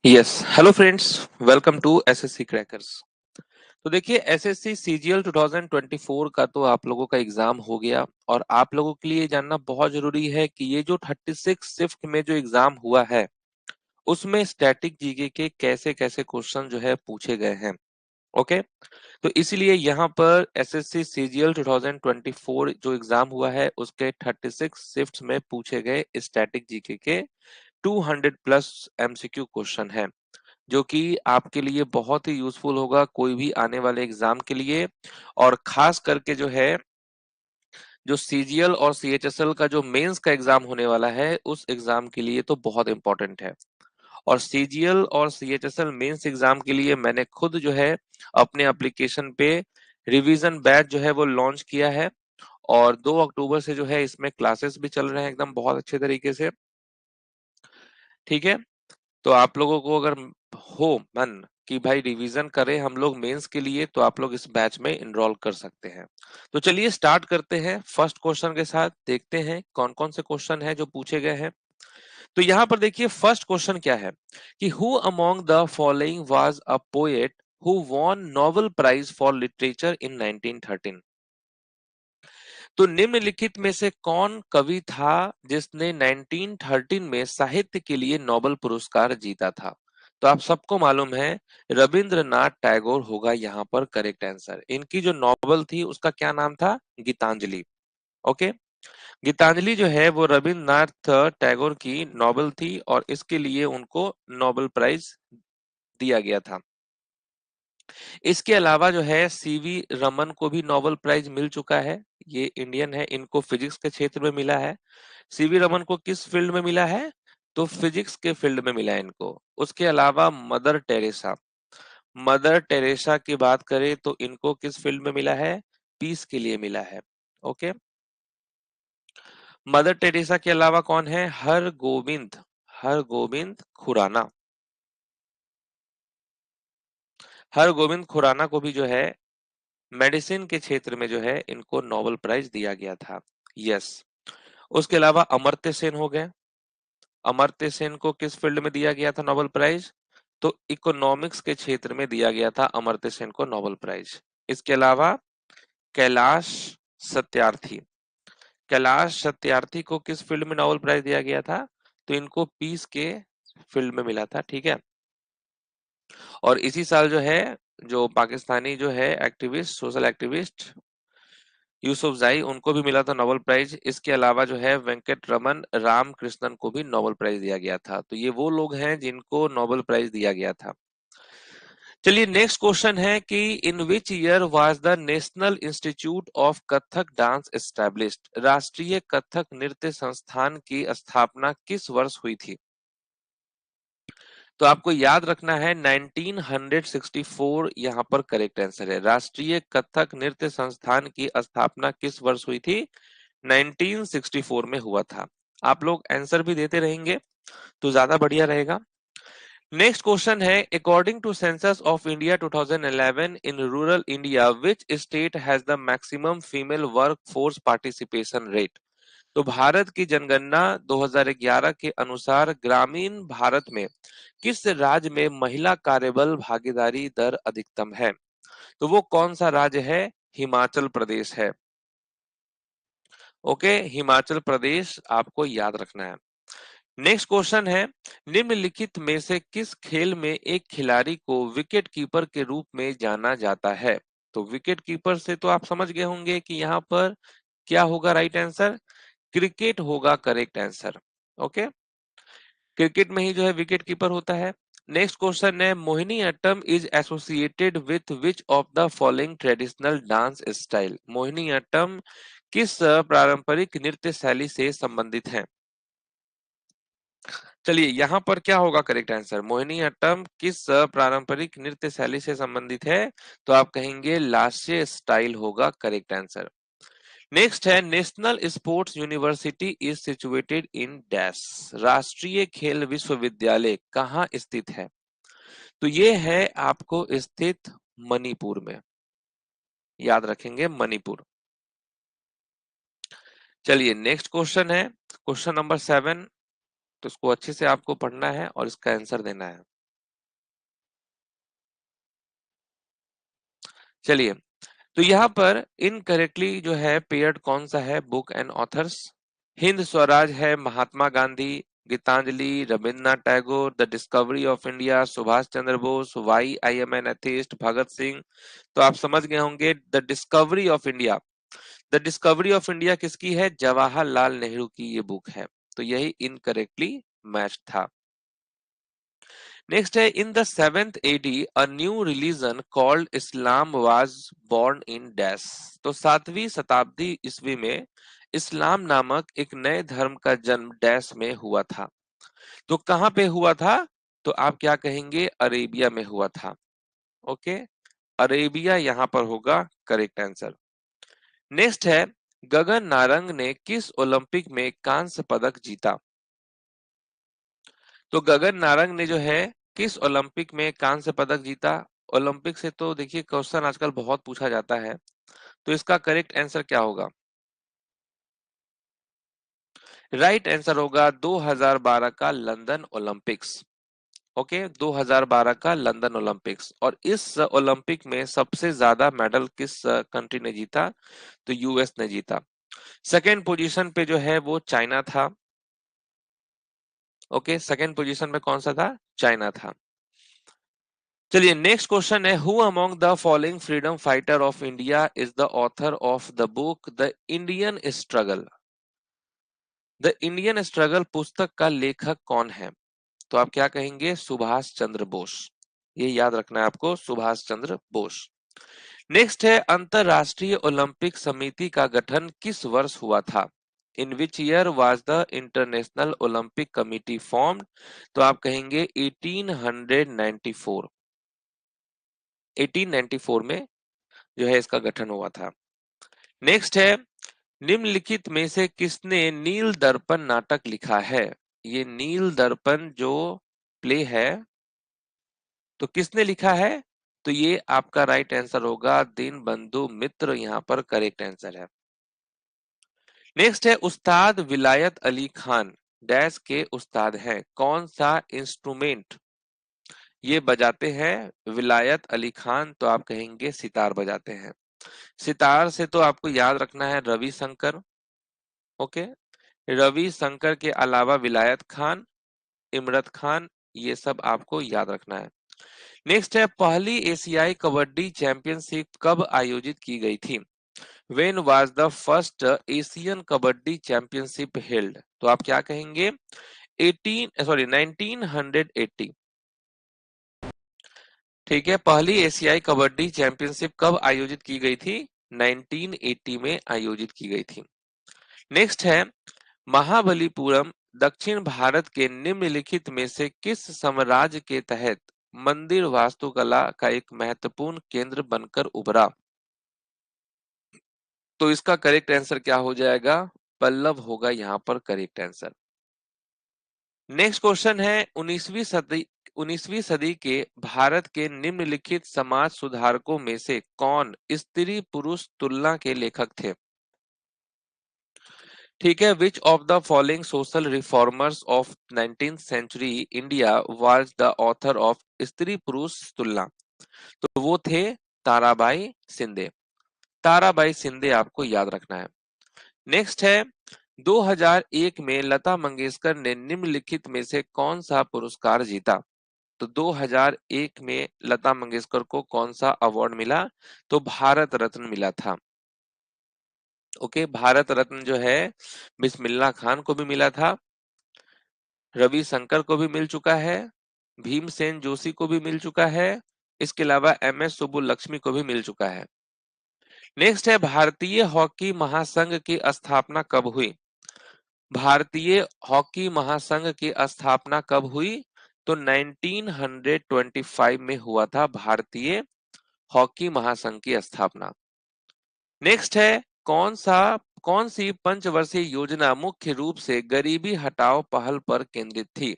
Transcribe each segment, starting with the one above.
Yes hello friends, welcome to SSC crackers. तो देखिए, SSC CGL 2024 का तो आप लोगों का एग्जाम हो गया और आप लोगों के लिए जानना बहुत जरूरी है कि ये जो 36 शिफ्ट में जो एग्जाम हुआ है उसमें स्टैटिक जीके के कैसे कैसे क्वेश्चन जो है पूछे गए हैं। ओके, तो इसीलिए यहाँ पर एसएससी सीजीएल 2024 जो एग्जाम हुआ है उसके 36 शिफ्ट में पूछे गए स्टैटिक जीके के 200 प्लस एमसीक्यू क्वेश्चन है, जो कि आपके लिए बहुत ही यूजफुल होगा कोई भी आने वाले एग्जाम के लिए। और खास करके जो है, जो सीजीएल और सीएचएसएल का जो मेंस का एग्जाम होने वाला है उस एग्जाम के लिए तो बहुत इंपॉर्टेंट है। और सीजीएल और सीएचएसएल मेंस एग्जाम के लिए मैंने खुद जो है अपने एप्लीकेशन पे रिवीजन बैच जो है वो लॉन्च किया है। और 2 अक्टूबर से जो है इसमें क्लासेस भी चल रहे हैं एकदम बहुत अच्छे तरीके से। ठीक है, तो आप लोगों को अगर हो मन कि भाई रिवीजन करें हम लोग मेंस के लिए, तो आप लोग इस बैच में इनरोल कर सकते हैं। तो चलिए स्टार्ट करते हैं फर्स्ट क्वेश्चन के साथ, देखते हैं कौन कौन से क्वेश्चन है जो पूछे गए हैं। तो यहाँ पर देखिए फर्स्ट क्वेश्चन क्या है कि who among the following was a poet who won Nobel prize for literature in 1913। तो निम्नलिखित में से कौन कवि था जिसने 1913 में साहित्य के लिए नोबेल पुरस्कार जीता था? तो आप सबको मालूम है रविंद्रनाथ टैगोर होगा यहाँ पर करेक्ट आंसर। इनकी जो नोबेल थी उसका क्या नाम था? गीतांजलि। ओके, गीतांजलि जो है वो रविंद्रनाथ टैगोर की नोबेल थी और इसके लिए उनको नोबेल प्राइज दिया गया था। इसके अलावा जो है सीवी रमन को भी नोबेल प्राइज मिल चुका है। ये इंडियन है, इनको फिजिक्स के क्षेत्र में मिला है। सीवी रमन को किस फील्ड में मिला है? तो फिजिक्स के फील्ड में मिला है इनको। उसके अलावा मदर टेरेसा, मदर टेरेसा की बात करें तो इनको किस फील्ड में मिला है? पीस के लिए मिला है। ओके, मदर टेरेसा के अलावा कौन है? हर गोविंद खुराना। हर गोविंद खुराना को भी जो है मेडिसिन के क्षेत्र में जो है इनको नोबेल प्राइज दिया गया था। यस, उसके अलावा अमर्त्य सेन हो गए। अमर्त्य सेन को किस फील्ड में दिया गया था नोबेल प्राइज? तो इकोनॉमिक्स के क्षेत्र में दिया गया था अमर्त्य सेन को नोबेल प्राइज। इसके अलावा कैलाश सत्यार्थी, कैलाश सत्यार्थी को किस फील्ड में नोबेल प्राइज दिया गया था? तो इनको पीस के फील्ड में मिला था। ठीक है, और इसी साल जो है, जो पाकिस्तानी जो है एक्टिविस्ट, सोशल एक्टिविस्ट यूसुफ जाई, उनको भी मिला था नोबेल प्राइज। इसके अलावा जो है वेंकट रमन रामकृष्णन को भी नोबेल प्राइज दिया गया था। तो ये वो लोग हैं जिनको नोबेल प्राइज दिया गया था। चलिए नेक्स्ट क्वेश्चन है कि in which year was the national institute of Kathak dance established? राष्ट्रीय कथक नृत्य संस्थान की स्थापना किस वर्ष हुई थी? तो आपको याद रखना है 1964 यहाँ पर करेक्ट आंसर है। राष्ट्रीय कथक नृत्य संस्थान की स्थापना किस वर्ष हुई थी? 1964 में हुआ था। आप लोग आंसर भी देते रहेंगे तो ज्यादा बढ़िया रहेगा। नेक्स्ट क्वेश्चन है according to census of India 2011 in rural India which state has the maximum female work force participation rate? तो भारत की जनगणना 2011 के अनुसार ग्रामीण भारत में किस राज्य में महिला कार्यबल भागीदारी दर अधिकतम है? तो वो कौन सा राज्य है? हिमाचल प्रदेश है। ओके, हिमाचल प्रदेश आपको याद रखना है। नेक्स्ट क्वेश्चन है निम्नलिखित में से किस खेल में एक खिलाड़ी को विकेट कीपर के रूप में जाना जाता है? तो विकेट कीपर से तो आप समझ गए होंगे कि यहाँ पर क्या होगा राइट आंसर? क्रिकेट होगा करेक्ट आंसर। ओके, क्रिकेट में ही जो है विकेट कीपर होता है। नेक्स्ट क्वेश्चन है Mohini Attam is associated with which of the following traditional dance style? Mohini Attam किस पारंपरिक नृत्य शैली से संबंधित है? चलिए यहाँ पर क्या होगा करेक्ट आंसर? मोहिनी अट्टम किस पारंपरिक नृत्य शैली से संबंधित है? तो आप कहेंगे लास्य स्टाइल होगा करेक्ट आंसर। नेक्स्ट है national sports university is situated in dash? राष्ट्रीय खेल विश्वविद्यालय कहाँ स्थित है? तो ये है आपको स्थित मणिपुर में। याद रखेंगे मणिपुर। चलिए नेक्स्ट क्वेश्चन है क्वेश्चन नंबर 7। तो इसको अच्छे से आपको पढ़ना है और इसका आंसर देना है। चलिए, तो यहाँ पर इनकरेक्टली जो है पेयर्ड कौन सा है book and authors? Hind Swaraj है Mahatma Gandhi, Gitanjali, Rabindranath Tagore, the discovery of India, Subhash Chandra Bose, why I am an atheist, Bhagat Singh. तो आप समझ गए होंगे the discovery of India. The discovery of India किसकी है? जवाहरलाल नेहरू की ये बुक है। तो यही इनकरेक्टली मैच था। नेक्स्ट है in the 7th AD a new religion called Islam was born in dash. तो 7वीं शताब्दी ईस्वी में इस्लाम नामक एक नए धर्म का जन्म डैश में हुआ था। तो कहां पे हुआ था? तो आप क्या कहेंगे? अरेबिया में हुआ था। ओके, अरेबिया यहां पर होगा करेक्ट आंसर। नेक्स्ट है गगन नारंग ने किस ओलंपिक में कांस्य पदक जीता? तो गगन नारंग ने जो है किस ओलंपिक में कांस्य पदक जीता? ओलंपिक से तो देखिए क्वेश्चन आजकल बहुत पूछा जाता है, तो इसका करेक्ट आंसर क्या होगा? राइट आंसर होगा 2012 का लंदन ओलंपिक्स। ओके, 2012 का लंदन ओलंपिक्स। और इस ओलंपिक में सबसे ज्यादा मेडल किस कंट्री ने जीता? तो यूएस ने जीता। सेकेंड पोजीशन पे जो है वो चाइना था। ओके, सेकेंड पोजीशन में कौन सा था? चाइना था। चलिए नेक्स्ट क्वेश्चन है who among the following freedom fighter of India is the author of the book the Indian struggle? The Indian struggle पुस्तक का लेखक कौन है? तो आप क्या कहेंगे? सुभाष चंद्र बोस। ये याद रखना है आपको, सुभाष चंद्र बोस। नेक्स्ट है अंतरराष्ट्रीय ओलंपिक समिति का गठन किस वर्ष हुआ था? In which year was the International Olympic Committee formed? तो आप कहेंगे 1894। 1894 में जो है इसका गठन हुआ था। नेक्स्ट है निम्नलिखित में से किसने नील दर्पण नाटक लिखा है? ये नील दर्पण जो प्ले है तो किसने लिखा है? तो ये आपका राइट आंसर होगा दीनबंधु मित्र, यहाँ पर करेक्ट आंसर है। नेक्स्ट है उस्ताद विलायत अली खान डैश के उस्ताद हैं, कौन सा इंस्ट्रूमेंट ये बजाते हैं विलायत अली खान? तो आप कहेंगे सितार बजाते हैं। सितार से तो आपको याद रखना है रविशंकर। ओके, रविशंकर के अलावा विलायत खान, इमरत खान, ये सब आपको याद रखना है। नेक्स्ट है पहली एशियाई कबड्डी चैंपियनशिप कब आयोजित की गई थी? When was the first Asian kabaddi championship held? तो आप क्या कहेंगे? 1980। ठीक है, पहली एशियाई कबड्डी चैंपियनशिप कब आयोजित की गई थी? 1980 में आयोजित की गई थी। नेक्स्ट है महाबलीपुरम दक्षिण भारत के निम्नलिखित में से किस साम्राज्य के तहत मंदिर वास्तुकला का एक महत्वपूर्ण केंद्र बनकर उभरा? तो इसका करेक्ट आंसर क्या हो जाएगा? पल्लव होगा यहाँ पर करेक्ट आंसर। नेक्स्ट क्वेश्चन है 19वीं सदी के भारत के निम्नलिखित समाज सुधारकों में से कौन स्त्री पुरुष तुलना के लेखक थे? ठीक है, which of the following social reformers of 19th century India was the author of Stri Purush तुलना? तो वो थे ताराबाई सिंधे। ताराबाई सिंधे आपको याद रखना है। नेक्स्ट है 2001 में लता मंगेशकर ने निम्नलिखित में से कौन सा पुरस्कार जीता? तो 2001 में लता मंगेशकर को कौन सा अवार्ड मिला? तो भारत रत्न मिला था। ओके, भारत रत्न जो है बिस्मिल्लाह खान को भी मिला था, रविशंकर को भी मिल चुका है, भीमसेन जोशी को भी मिल चुका है, इसके अलावा MS सुब्बुलक्ष्मी को भी मिल चुका है। नेक्स्ट है भारतीय हॉकी महासंघ की स्थापना कब हुई? भारतीय हॉकी महासंघ की स्थापना कब हुई? तो 1925 में हुआ था भारतीय हॉकी महासंघ की स्थापना। नेक्स्ट है कौन सी पंचवर्षीय योजना मुख्य रूप से गरीबी हटाओ पहल पर केंद्रित थी?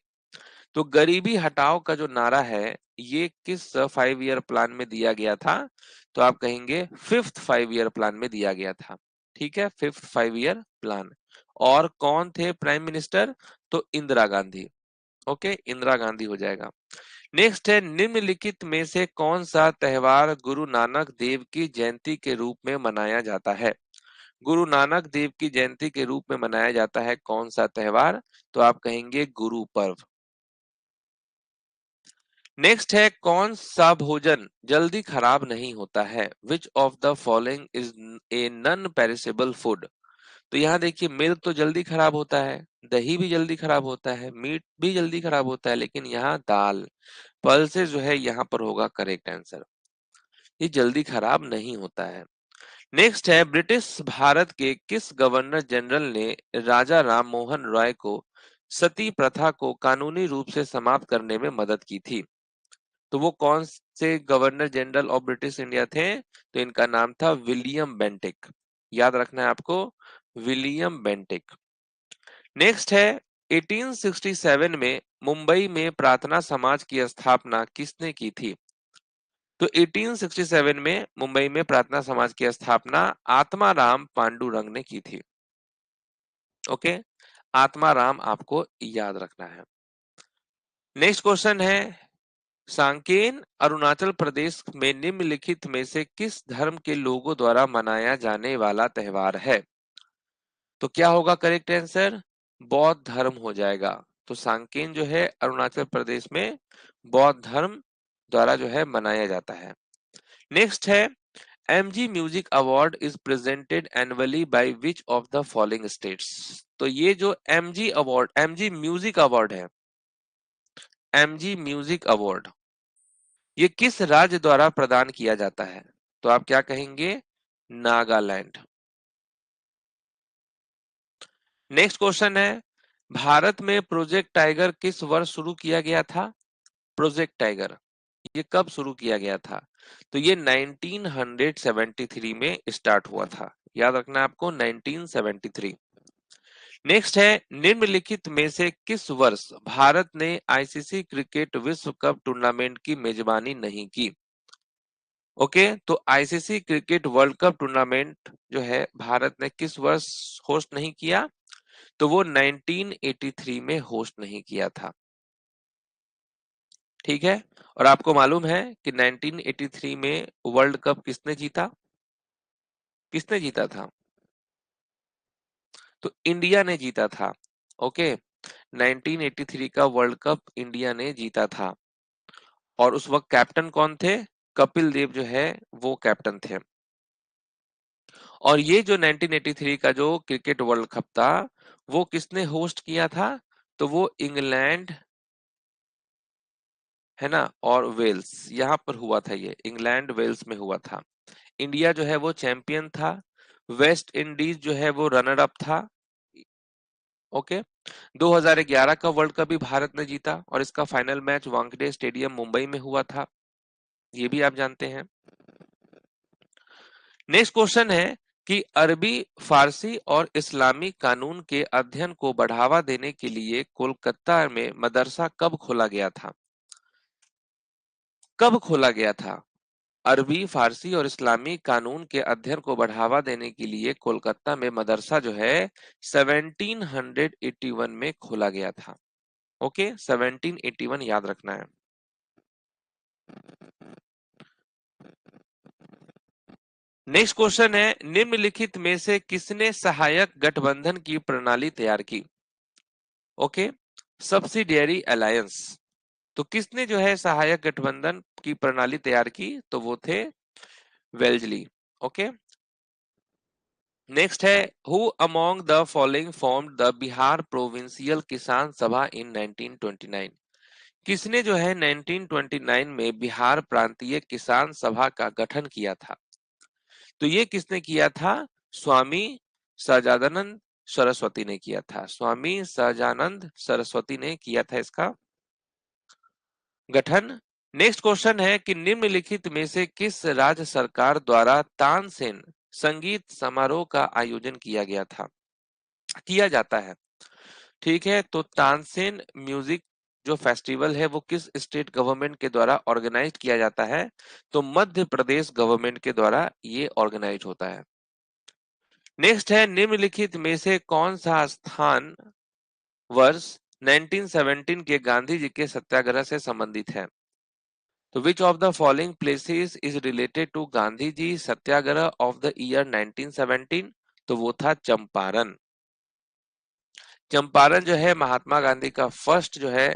तो गरीबी हटाओ का जो नारा है ये किस 5 ईयर प्लान में दिया गया था? तो आप कहेंगे 5th 5 ईयर प्लान में दिया गया था। ठीक है, 5th 5 ईयर प्लान। और कौन थे प्राइम मिनिस्टर? तो इंदिरा गांधी। ओके, इंदिरा गांधी हो जाएगा। नेक्स्ट है, निम्नलिखित में से कौन सा त्योहार गुरु नानक देव की जयंती के रूप में मनाया जाता है? गुरु नानक देव की जयंती के रूप में मनाया जाता है कौन सा त्योहार? तो आप कहेंगे गुरु पर्व। नेक्स्ट है, कौन सा भोजन जल्दी खराब नहीं होता है? Which of the following is a non perishable food? तो यहाँ देखिए, मिल्क तो जल्दी खराब होता है, दही भी जल्दी खराब होता है, मीट भी जल्दी खराब होता है, लेकिन यहाँ दाल, पल्सेस जो है यहाँ पर होगा करेक्ट आंसर। ये जल्दी खराब नहीं होता है। नेक्स्ट है, ब्रिटिश भारत के किस गवर्नर जनरल ने राजा राम मोहन रॉय को सती प्रथा को कानूनी रूप से समाप्त करने में मदद की थी? तो वो कौन से governor general of British India थे? तो इनका नाम था विलियम बेंटिक। याद रखना है आपको, विलियम बेंटिक। नेक्स्ट है, 1867 में मुंबई में प्रार्थना समाज की स्थापना किसने की थी? तो 1867 में मुंबई में प्रार्थना समाज की स्थापना आत्माराम पांडुरंग ने की थी। ओके, आत्माराम आपको याद रखना है। नेक्स्ट क्वेश्चन है, सांकेन अरुणाचल प्रदेश में निम्नलिखित में से किस धर्म के लोगों द्वारा मनाया जाने वाला त्योहार है? तो क्या होगा करेक्ट आंसर? बौद्ध धर्म हो जाएगा। तो सांकेन जो है अरुणाचल प्रदेश में बौद्ध धर्म द्वारा जो है मनाया जाता है। नेक्स्ट है, MG music award is presented annually by which of the following states? तो ये जो MG award, MG music award है, एमजी म्यूजिक अवार्ड, ये किस राज्य द्वारा प्रदान किया जाता है? तो आप क्या कहेंगे? नागालैंड। नेक्स्ट क्वेश्चन है, भारत में प्रोजेक्ट टाइगर किस वर्ष शुरू किया गया था? प्रोजेक्ट टाइगर ये कब शुरू किया गया था? तो ये 1973 में स्टार्ट हुआ था। याद रखना है आपको, 1973। नेक्स्ट है, निम्नलिखित में से किस वर्ष भारत ने आईसीसी क्रिकेट विश्व कप टूर्नामेंट की मेजबानी नहीं की? ओके, तो ICC cricket world cup tournament जो है भारत ने किस वर्ष होस्ट नहीं किया? तो वो 1983 में होस्ट नहीं किया था। ठीक है, और आपको मालूम है कि 1983 में वर्ल्ड कप किसने जीता? किसने जीता था? तो इंडिया ने जीता था। ओके, 1983 का वर्ल्ड कप इंडिया ने जीता था, और उस वक्त कैप्टन कौन थे? कपिल देव जो है वो कैप्टन थे। और ये जो 1983 का जो क्रिकेट वर्ल्ड कप था, वो किसने होस्ट किया था? तो वो इंग्लैंड है ना, और वेल्स, यहाँ पर हुआ था। ये इंग्लैंड वेल्स में हुआ था। इंडिया जो है वो चैंपियन था, वेस्ट इंडीज जो है वो रनर अप था। ओके, 2011 का वर्ल्ड कप भी भारत ने जीता, और इसका final match Wankhede stadium Mumbai में हुआ था। ये भी आप जानते हैं। नेक्स्ट क्वेश्चन है कि अरबी, फारसी और इस्लामी कानून के अध्ययन को बढ़ावा देने के लिए कोलकाता में मदरसा कब खोला गया था? कब खोला गया था? अरबी, फारसी और इस्लामी कानून के अध्ययन को बढ़ावा देने के लिए कोलकाता में मदरसा जो है 1781 में खोला गया था। ओके, 1781 याद रखना है। नेक्स्ट क्वेश्चन है, निम्नलिखित में से किसने सहायक गठबंधन की प्रणाली तैयार की? Okay, subsidiary alliance. तो किसने जो है सहायक गठबंधन की प्रणाली तैयार की? तो वो थे वेल्जली। ओके, नेक्स्ट है, who among the following formed the Bihar provincial किसान सभा इन 1929? किसने जो है 1929 में बिहार प्रांतीय किसान सभा का गठन किया था? तो ये किसने किया था? स्वामी सहजानंद सरस्वती ने किया था। स्वामी सहजानंद सरस्वती ने किया था इसका गठन। नेक्स्ट क्वेश्चन है कि निम्नलिखित में से किस राज्य सरकार द्वारा तानसेन संगीत समारोह का आयोजन किया गया था, किया जाता है? ठीक है, तो तानसेन म्यूजिक जो फेस्टिवल है वो किस स्टेट गवर्नमेंट के द्वारा ऑर्गेनाइज किया जाता है? तो मध्य प्रदेश गवर्नमेंट के द्वारा ये ऑर्गेनाइज होता है। नेक्स्ट है, निम्नलिखित में से कौन सा स्थान वर्ष 1917 के गांधी जी के सत्याग्रह से संबंधित है। तो which of the following places is related to Gandhi ji satyagraha of the year 1917? तो वो था चंपारण। चंपारण जो है महात्मा गांधी का फर्स्ट जो है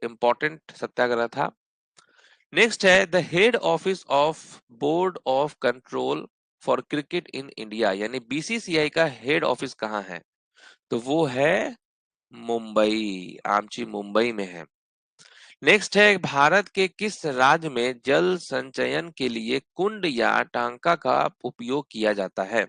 इंपॉर्टेंट सत्याग्रह था। नेक्स्ट है the head office of board of control for cricket in India, यानी बीसीसीआई का हेड ऑफिस कहाँ है? तो वो है मुंबई, आमची मुंबई में है। नेक्स्ट है भारत के किस राज्य में जल संचयन के लिए कुंड या टांका का उपयोग किया जाता है?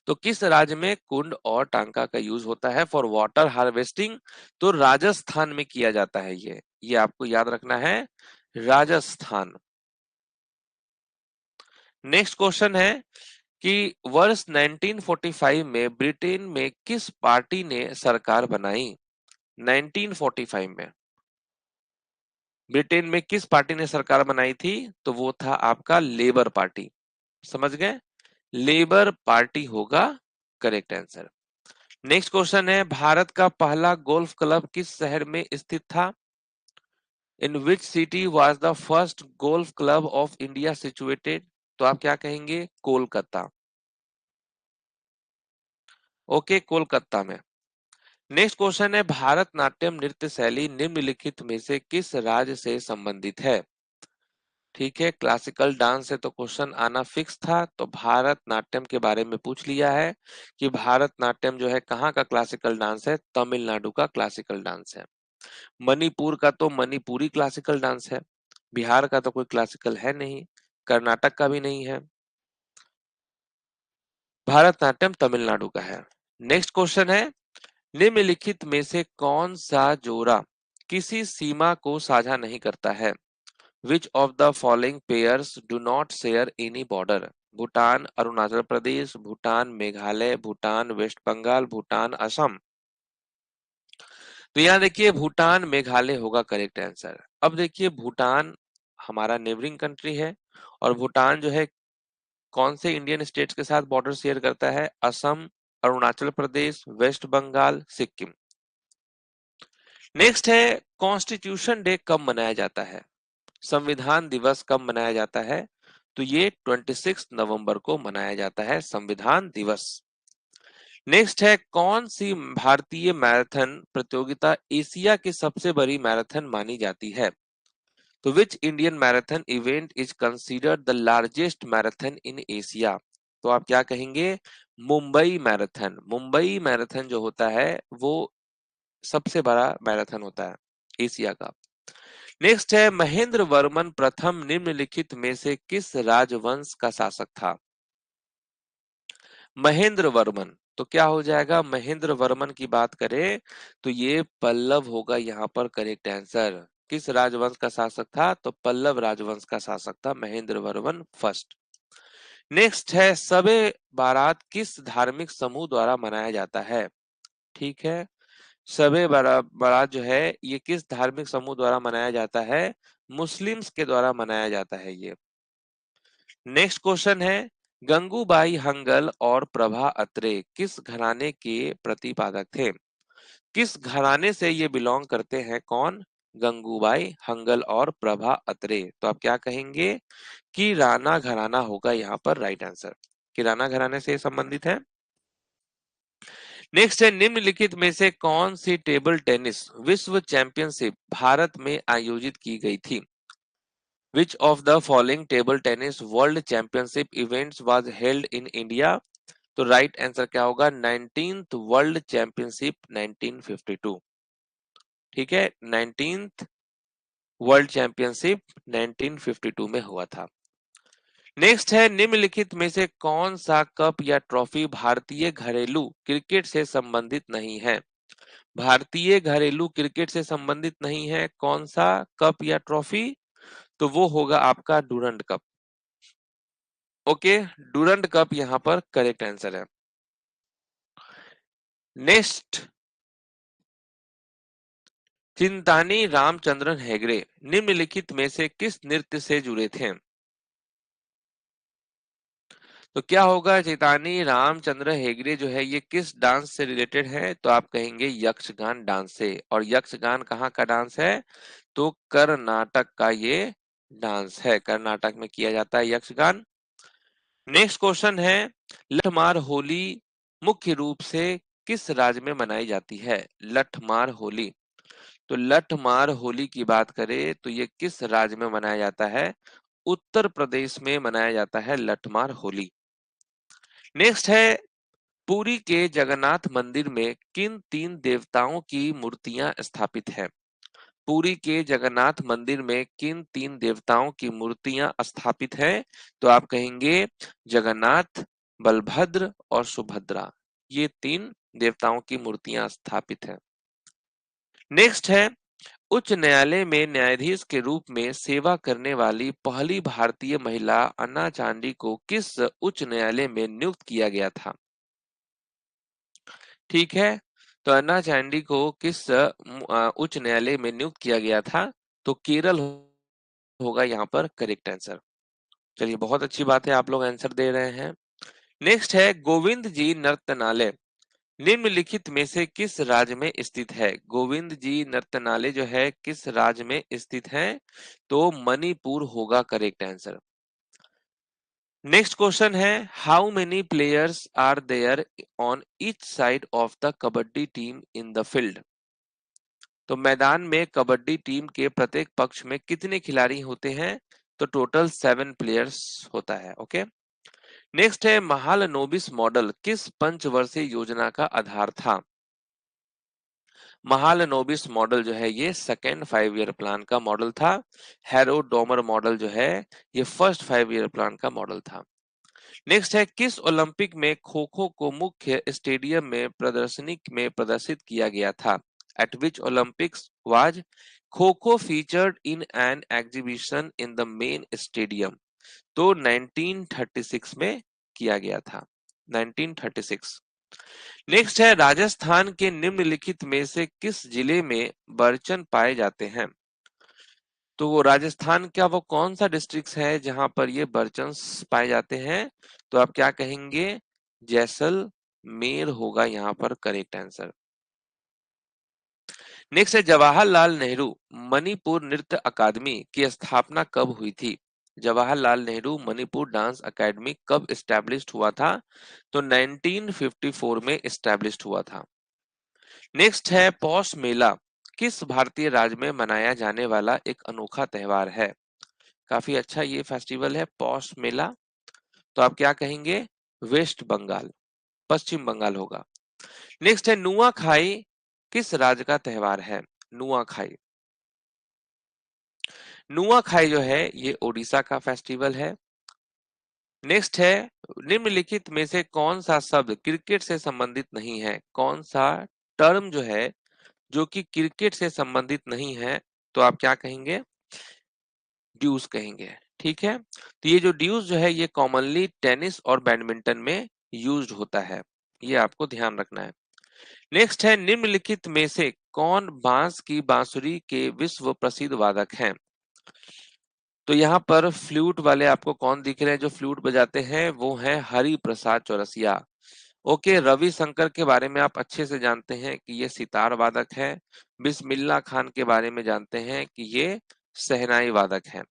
तो किस राज्य में कुंड और टांका का यूज होता है फॉर वाटर हार्वेस्टिंग? तो राजस्थान में किया जाता है ये आपको याद रखना है, राजस्थान। नेक्स्ट क्वेश्चन है कि वर्ष 1945 में ब्रिटेन में किस पार्टी ने सरकार बनाई? 1945 में ब्रिटेन में किस पार्टी ने सरकार बनाई थी? तो वो था आपका लेबर पार्टी। समझ गए? लेबर पार्टी होगा करेक्ट आंसर। नेक्स्ट क्वेश्चन है भारत का पहला गोल्फ क्लब किस शहर में स्थित था? In which city was the first golf club of India situated? तो आप क्या कहेंगे? कोलकाता। ओके, कोलकाता में। नेक्स्ट क्वेश्चन है भारत नाट्यम नृत्य शैली निम्नलिखित में से किस राज्य से संबंधित है? ठीक है, क्लासिकल डांस से तो क्वेश्चन आना फिक्स था, तो भारत नाट्यम के बारे में पूछ लिया है कि भारत नाट्यम जो है कहाँ का क्लासिकल डांस है? तमिलनाडु का क्लासिकल डांस है। मणिपुर का तो मणिपुरी क्लासिकल डांस है। बिहार का तो कोई क्लासिकल है नहीं, कर्नाटक का भी नहीं है। भारतनाट्यम तमिलनाडु का है। नेक्स्ट क्वेश्चन है निम्नलिखित में से कौन सा जोड़ा किसी सीमा को साझा नहीं करता है? Which of the following pairs do not share any border? Bhutan Arunachal Pradesh, Bhutan Meghalaya, Bhutan West Bengal, Bhutan Assam. तो यहाँ देखिए भूटान मेघालय होगा करेक्ट आंसर। अब देखिए भूटान हमारा नेबरिंग कंट्री है, और भूटान जो है कौन से इंडियन स्टेट्स के साथ बॉर्डर शेयर करता है? असम, अरुणाचल प्रदेश, वेस्ट बंगाल, सिक्किम। नेक्स्ट है कॉन्स्टिट्यूशन डे कब मनाया जाता है? संविधान दिवस कब मनाया जाता है? तो ये 26 नवंबर को मनाया जाता है संविधान दिवस। नेक्स्ट है कौन सी भारतीय मैराथन प्रतियोगिता एशिया की सबसे बड़ी मैराथन मानी जाती है? तो which Indian marathon event is considered the largest marathon in Asia? तो आप क्या कहेंगे? मुंबई मैराथन। मुंबई मैराथन जो होता है वो सबसे बड़ा मैराथन होता है एशिया का। नेक्स्ट है महेंद्र वर्मन प्रथम निम्नलिखित में से किस राजवंश का शासक था? महेंद्र वर्मन, तो क्या हो जाएगा? महेंद्र वर्मन की बात करें तो ये पल्लव होगा यहाँ पर करेक्ट आंसर। किस राजवंश का शासक था? तो पल्लव राजवंश का शासक था महेंद्र वर्मन फर्स्ट। नेक्स्ट है सबे बारात किस धार्मिक समूह द्वारा मनाया जाता है? ठीक है, सबे बारात जो है ये किस धार्मिक समूह द्वारा मनाया जाता है? मुस्लिम्स के द्वारा मनाया जाता है ये। नेक्स्ट क्वेश्चन है गंगूबाई हंगल और प्रभा अत्रे किस घराने के प्रतिपादक थे? किस घराने से ये बिलोंग करते हैं? कौन? गंगूबाई हंगल और प्रभा अत्रे। तो आप क्या कहेंगे? कि राणा घराना होगा यहाँ पर राइट आंसर। किराना घराने से संबंधित है। नेक्स्ट है निम्नलिखित में से कौन सी टेबल टेनिस विश्व चैंपियनशिप भारत में आयोजित की गई थी? Which of the following table tennis world championship events was held in India? तो राइट आंसर क्या होगा? 19th world championship 1952। ठीक है, 19th वर्ल्ड चैंपियनशिप 1952 में हुआ था। नेक्स्ट है निम्नलिखित में से कौन सा कप या ट्रॉफी भारतीय घरेलू क्रिकेट से संबंधित नहीं है? भारतीय घरेलू क्रिकेट से संबंधित नहीं है कौन सा कप या ट्रॉफी? तो वो होगा आपका Durand cup. Okay, Durand cup यहाँ पर करेक्ट आंसर है। नेक्स्ट चिंतानी रामचंद्रन हेगड़े निम्नलिखित में से किस नृत्य से जुड़े थे? तो क्या होगा, चैतानी रामचंद्र हेगड़े जो है ये किस डांस से रिलेटेड है, तो आप कहेंगे यक्षगान डांस से। और यक्षगान कहाँ का डांस है, तो कर्नाटक का ये डांस है, कर्नाटक में किया जाता है यक्षगान। नेक्स्ट क्वेश्चन है, लठमार होली मुख्य रूप से किस राज्य में मनाई जाती है। लठमार होली, तो लठमार होली की बात करें तो ये किस राज्य में मनाया जाता है, उत्तर प्रदेश में मनाया जाता है लठमार होली। नेक्स्ट है, पुरी के जगन्नाथ मंदिर में किन तीन देवताओं की मूर्तियां स्थापित हैं। पुरी के जगन्नाथ मंदिर में किन तीन देवताओं की मूर्तियां स्थापित हैं, तो आप कहेंगे जगन्नाथ, बलभद्र और सुभद्रा, ये तीन देवताओं की मूर्तियां स्थापित हैं। नेक्स्ट है, उच्च न्यायालय में न्यायाधीश के रूप में सेवा करने वाली पहली भारतीय महिला अन्ना चांडी को किस उच्च न्यायालय में नियुक्त किया गया था। ठीक है, तो अन्ना चांडी को किस उच्च न्यायालय में नियुक्त किया गया था, तो केरल होगा यहाँ पर करेक्ट आंसर। चलिए, बहुत अच्छी बात है, आप लोग आंसर दे रहे हैं। नेक्स्ट है, गोविंद जी नर्तनालय निम्नलिखित में से किस राज्य में स्थित है। गोविंद जी नर्तनालय जो है किस राज्य में स्थित है, तो मणिपुर होगा करेक्ट आंसर। नेक्स्ट क्वेश्चन है, how many players are there on each side of the kabaddi team in the field. तो मैदान में कबड्डी टीम के प्रत्येक पक्ष में कितने खिलाड़ी होते हैं, तो टोटल 7 प्लेयर्स होता है। ओके। नेक्स्ट है, महालनोबिस मॉडल किस पंचवर्षीय योजना का आधार था। महालनोबिस मॉडल जो है ये सेकेंड 5 ईयर प्लान का मॉडल था। हैरोडोमर मॉडल जो है ये फर्स्ट 5 ईयर प्लान का मॉडल था। नेक्स्ट है, किस ओलंपिक में खो खो को मुख्य स्टेडियम में प्रदर्शनी में प्रदर्शित किया गया था। Eight which Olympics was kho kho featured in an exhibition in the main stadium, तो 1936 में किया गया था, 1936। नेक्स्ट है, राजस्थान के निम्नलिखित में से किस जिले में बर्चन पाए जाते हैं। तो वो राजस्थान का वो कौन सा डिस्ट्रिक्ट है जहां पर ये बर्चन्स पाए जाते हैं, तो आप क्या कहेंगे, जैसलमेर होगा यहाँ पर करेक्ट आंसर। नेक्स्ट है, जवाहरलाल नेहरू मणिपुर नृत्य अकादमी की स्थापना कब हुई थी। जवाहरलाल नेहरू मणिपुर डांस अकादमी कब एस्टैब्लिश्ड हुआ था, तो 1954 में एस्टैब्लिश्ड हुआ था। नेक्स्ट है, पौष मेला किस भारतीय राज्य में मनाया जाने वाला एक अनोखा त्योहार है। काफी अच्छा ये फेस्टिवल है पौष मेला, तो आप क्या कहेंगे, वेस्ट बंगाल, पश्चिम बंगाल होगा। नेक्स्ट है, नुआखाई किस राज्य का त्योहार है। नुआखाई, नुआखाई जो है ये ओडिशा का फेस्टिवल है। नेक्स्ट है, निम्नलिखित में से कौन सा शब्द क्रिकेट से संबंधित नहीं है। कौन सा टर्म जो है जो कि क्रिकेट से संबंधित नहीं है, तो आप क्या कहेंगे, ड्यूस कहेंगे। ठीक है, तो ये जो ड्यूस जो है ये कॉमनली टेनिस और बैडमिंटन में यूज्ड होता है, ये आपको ध्यान रखना है। नेक्स्ट है, निम्नलिखित में से कौन बांस की बांसुरी के विश्व प्रसिद्ध वादक हैं। तो यहाँ पर फ्लूट वाले आपको कौन दिख रहे हैं जो फ्लूट बजाते हैं, वो हैं हरि प्रसाद चौरसिया। ओके, रवि शंकर के बारे में आप अच्छे से जानते हैं कि ये सितार वादक है। बिस्मिल्लाह खान के बारे में जानते हैं कि ये शहनाई वादक हैं।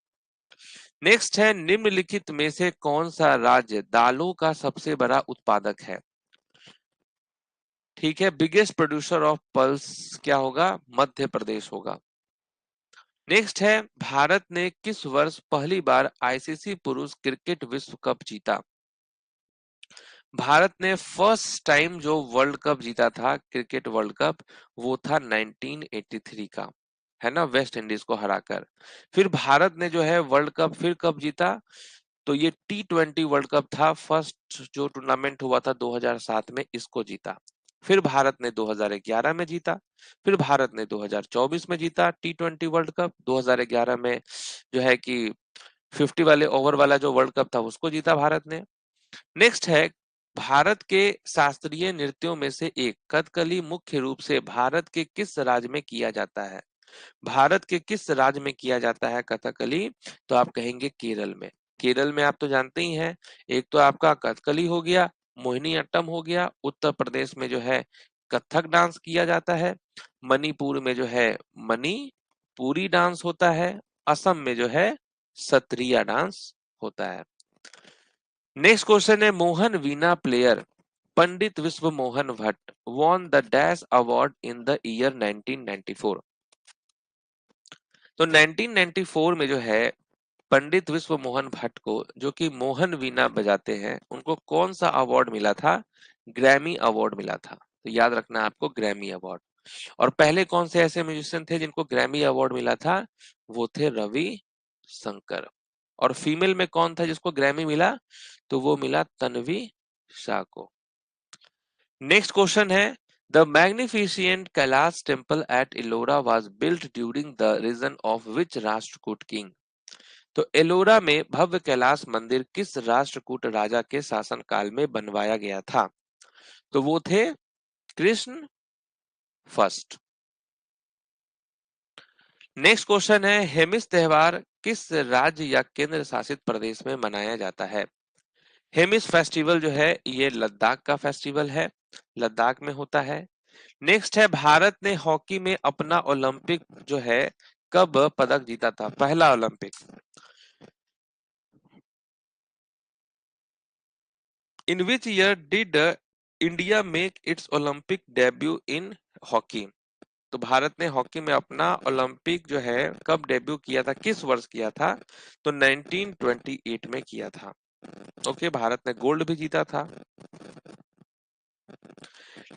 नेक्स्ट है, निम्नलिखित में से कौन सा राज्य दालों का सबसे बड़ा उत्पादक है। ठीक है, बिगेस्ट प्रोड्यूसर ऑफ पल्स क्या होगा, मध्य प्रदेश होगा। नेक्स्ट है, भारत ने किस वर्ष पहली बार आईसीसी पुरुष क्रिकेट विश्व कप जीता। भारत ने फर्स्ट टाइम जो वर्ल्ड कप जीता था, क्रिकेट वर्ल्ड कप, वो था 1983 का, है ना, वेस्ट इंडीज को हराकर। फिर भारत ने जो है वर्ल्ड कप फिर कब जीता, तो ये T20 वर्ल्ड कप था, फर्स्ट जो टूर्नामेंट हुआ था 2007 में, इसको जीता। फिर भारत ने 2011 में जीता। फिर भारत ने 2024 में जीता T20 वर्ल्ड कप। 2011 में जो है कि 50 वाले ओवर वाला जो वर्ल्ड कप था उसको जीता भारत ने। नेक्स्ट है, भारत के शास्त्रीय नृत्यों में से एक कथकली मुख्य रूप से भारत के किस राज्य में किया जाता है। भारत के किस राज्य में किया जाता है कथकली, तो आप कहेंगे केरल में। केरल में आप तो जानते ही हैं, एक तो आपका कथकली हो गया, मोहिनीअट्टम हो गया, उत्तर प्रदेश में जो है कथक डांस किया जाता है, मणिपुर में जो है मणिपुरी डांस होता है, असम में जो है सत्रिया डांस होता है। नेक्स्ट क्वेश्चन है, मोहन वीणा प्लेयर पंडित विश्व Mohan Bhatt won the Dash Award in the year 1994। तो 1994 में जो है पंडित विश्व मोहन भट्ट को, जो कि मोहन वीणा बजाते हैं, उनको कौन सा अवार्ड मिला था? ग्रैमी अवार्ड मिला था। तो याद रखना आपको ग्रैमी अवार्ड। और पहले कौन से ऐसे म्यूजिशियन थे जिनको ग्रैमी अवार्ड मिला था? वो थे रवि शंकर। और फीमेल में कौन था जिसको ग्रैमी मिला? तो वो मिला तन्वी शाह को। नेक्स्ट क्वेश्चन है, the magnificent Kailash temple at Ellora was built during the reign of which Rashtrakuta king. तो एलोरा में भव्य कैलाश मंदिर किस राष्ट्रकूट राजा के शासनकाल में बनवाया गया था? तो वो थे कृष्ण फर्स्ट। नेक्स्ट क्वेश्चन है, हेमिस त्योहार किस राज्य या केंद्र शासित प्रदेश में मनाया जाता है? हेमिस फेस्टिवल जो है ये लद्दाख का फेस्टिवल है, लद्दाख में होता है। नेक्स्ट है, भारत ने हॉकी में अपना ओलंपिक जो है कब पदक जीता था, पहला Olympic? In which year did India make it's Olympic debut in hockey? तो भारत ने हॉकी में अपना ओलंपिक जो है कब डेब्यू किया था, किस वर्ष किया था? तो 1928 में किया था। ओके, भारत ने गोल्ड भी जीता था।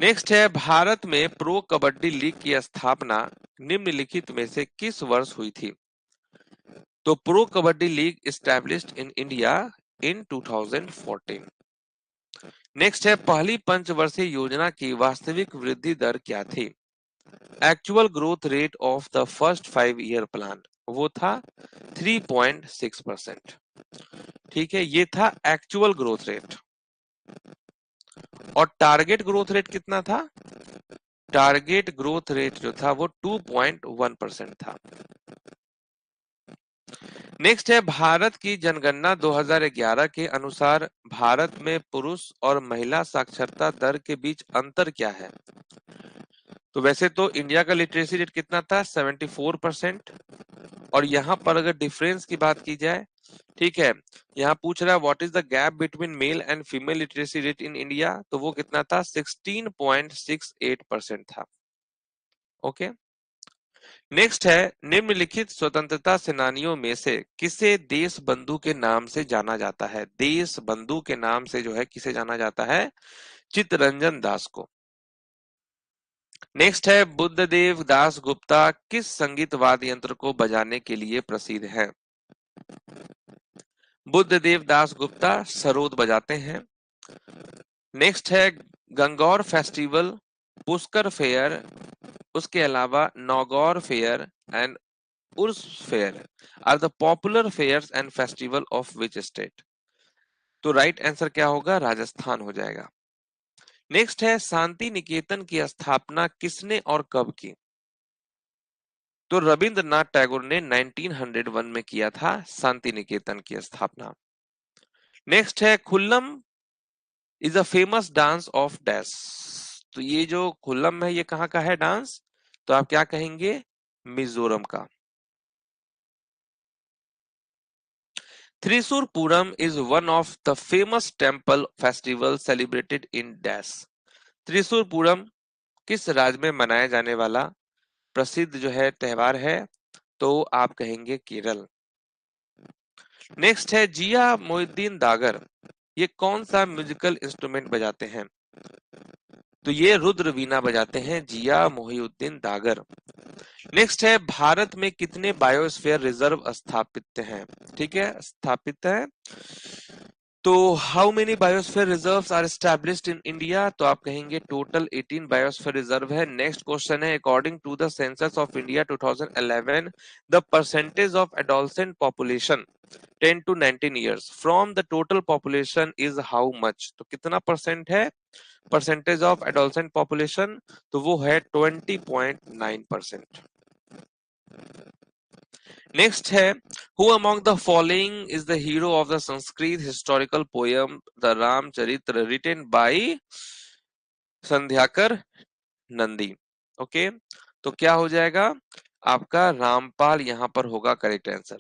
नेक्स्ट है, भारत में प्रो कबड्डी लीग की स्थापना निम्नलिखित में से किस वर्ष हुई थी? तो pro kabaddi league established in India in 2014। Next है, पहली पंचवर्षीय योजना की वास्तविक वृद्धि दर क्या थी? Actual growth rate of the first 5 year plan, वो था 3.6%। ठीक है, ये था एक्चुअल ग्रोथ रेट। और टारगेट ग्रोथ रेट कितना था? टारगेट ग्रोथ रेट जो था वो 2.1% था। नेक्स्ट है, भारत की जनगणना 2011 के अनुसार भारत में पुरुष और महिला साक्षरता दर के बीच अंतर क्या है? तो वैसे तो इंडिया का लिटरेसी रेट कितना था? 74%। और यहाँ पर अगर डिफरेंस की बात की जाए, ठीक है, यहाँ पूछ रहा है what is the gap between male and female literacy rate in India, तो वो कितना था? 16.68% था। ओके, नेक्स्ट है, निम्नलिखित स्वतंत्रता सेनानियों में से किसे देश बंधु के नाम से जाना जाता है? देश बंधु के नाम से जो है किसे जाना जाता है? चित्तरंजन दास को। नेक्स्ट है, बुद्धदेव दास गुप्ता किस संगीत वाद्य यंत्र को बजाने के लिए प्रसिद्ध है? बुद्धदेव दास गुप्ता सरोद बजाते हैं। नेक्स्ट है, गंगौर फेस्टिवल, पुष्कर फेयर, उसके अलावा Nagaur fair and Urs fair are the popular fairs and festival of which state? तो राइट आंसर क्या होगा? राजस्थान हो जाएगा। नेक्स्ट है, शांति निकेतन की स्थापना किसने और कब की? तो रविंद्रनाथ टैगोर ने 1901 में किया था शांति निकेतन की स्थापना। नेक्स्ट है, Khullam is a famous dance of dash. तो ये जो खुल्लम है ये कहाँ का है डांस? तो आप क्या कहेंगे? मिजोरम का। Thrissur Pooram is one of the famous temple festival celebrated in dash. Thrissur Pooram किस राज्य में मनाया जाने वाला प्रसिद्ध जो है त्योहार है? तो आप कहेंगे केरल। नेक्स्ट है, जिया मोहिउद्दीन दागर ये कौन सा म्यूजिकल इंस्ट्रूमेंट बजाते हैं? तो ये रुद्र वीणा बजाते हैं जिया मोहिउद्दीन दागर। नेक्स्ट है, भारत में कितने बायोस्फीयर रिजर्व स्थापित हैं? ठीक है, स्थापित है। तो how many biosphere reserves are established in India? तो आप कहेंगे टोटल 18 बायोस्फीयर रिजर्व है। नेक्स्ट क्वेश्चन है, according to the census of India 2011 the percentage of adolescent population 10 to 19 years from the total population is how much? तो कितना percent है percentage of adolescent population? तो वो है 20.9%। नेक्स्ट है, Who among the following is the hero of the Sanskrit historical poem The Ramcharitra written by Sandhyakar Nandi? Okay, तो क्या हो जाएगा आपका रामपाल यहां पर होगा करेक्ट आंसर।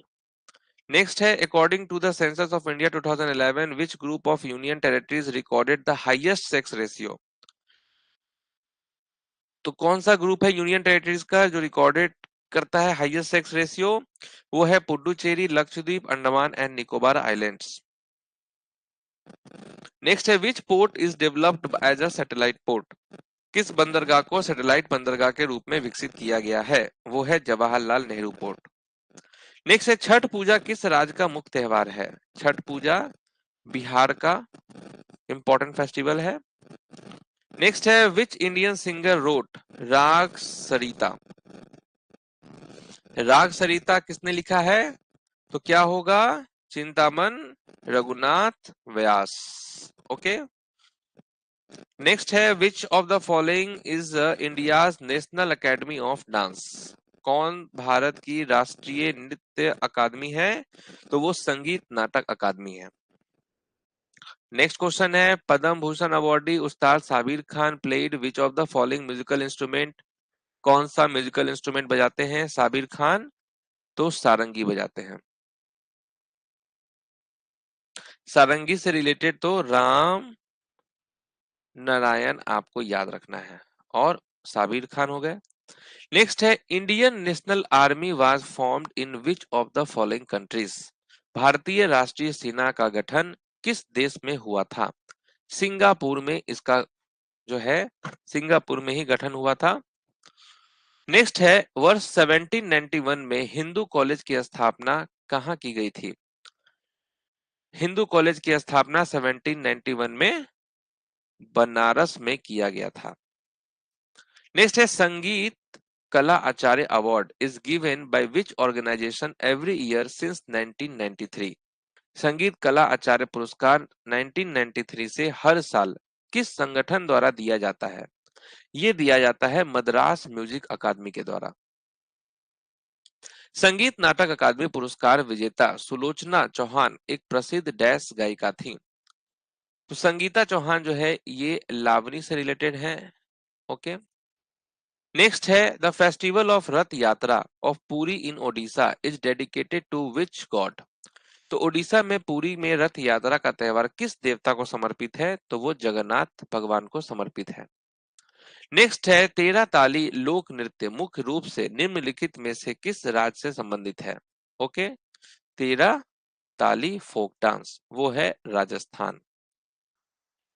नेक्स्ट है according to the census of India 2011 which group of union territories recorded the highest sex ratio? तो कौन सा ग्रुप है यूनियन टेरिटरीज का जो रिकॉर्डेड करता है हाईएस्ट सेक्स रेशियो? वो है Puducherry, Lakshadweep, Andaman and Nicobar islands. Next है which port is developed as a satellite port? किस बंदरगाह को सैटेलाइट बंदरगाह के रूप में विकसित किया गया है? वो है जवाहरलाल नेहरू पोर्ट। नेक्स्ट है छठ पूजा किस राज्य का मुख्य त्योहार है? छठ पूजा बिहार का इंपॉर्टेंट फेस्टिवल है। नेक्स्ट है विच इंडियन सिंगर रोट राग सरिता? राग सरिता किसने लिखा है? तो क्या होगा चिंतामन रघुनाथ व्यास। ओके, नेक्स्ट है which of the following is India's national academy of dance? कौन भारत की राष्ट्रीय नृत्य अकादमी है? तो वो संगीत नाटक अकादमी है। नेक्स्ट क्वेश्चन है Padma Bhushan awardee Ustad Sabir Khan played which of the following musical instrument? कौन सा म्यूजिकल इंस्ट्रूमेंट बजाते हैं साबिर खान? तो सारंगी बजाते हैं। सारंगी से रिलेटेड तो राम नारायण आपको याद रखना है और साबिर खान हो गए। नेक्स्ट है Indian national army was formed in which of the following countries? भारतीय राष्ट्रीय सेना का गठन किस देश में हुआ था? सिंगापुर में इसका जो है सिंगापुर में ही गठन हुआ था। नेक्स्ट है वर्ष 1791 में हिंदू कॉलेज की स्थापना कहाँ की गई थी? हिंदू कॉलेज की स्थापना 1791 में बनारस में किया गया था। नेक्स्ट है Sangeet Kala Acharya award is given by which organization every year since 1993? Sangeet Kala आचार्य पुरस्कार 1993 से हर साल किस संगठन द्वारा दिया जाता है? ये दिया जाता है मद्रास म्यूजिक अकादमी के द्वारा। संगीत नाटक अकादमी पुरस्कार विजेता सुलोचना चौहान एक प्रसिद्ध डैश गायिका थी। तो संगीता चौहान जो है ये लावनी से रिलेटेड है। ओके, नेक्स्ट है the festival of Rath Yatra of Puri in Odisha is dedicated to which god? तो ओडिशा में पुरी में रथ यात्रा का त्यौहार किस देवता को समर्पित है? तो वो जगन्नाथ भगवान को समर्पित है। नेक्स्ट है तेरह ताली लोक नृत्य मुख्य रूप से निम्नलिखित में से किस राज्य से संबंधित है? ओके, तेरह ताली फोक डांस वो है राजस्थान।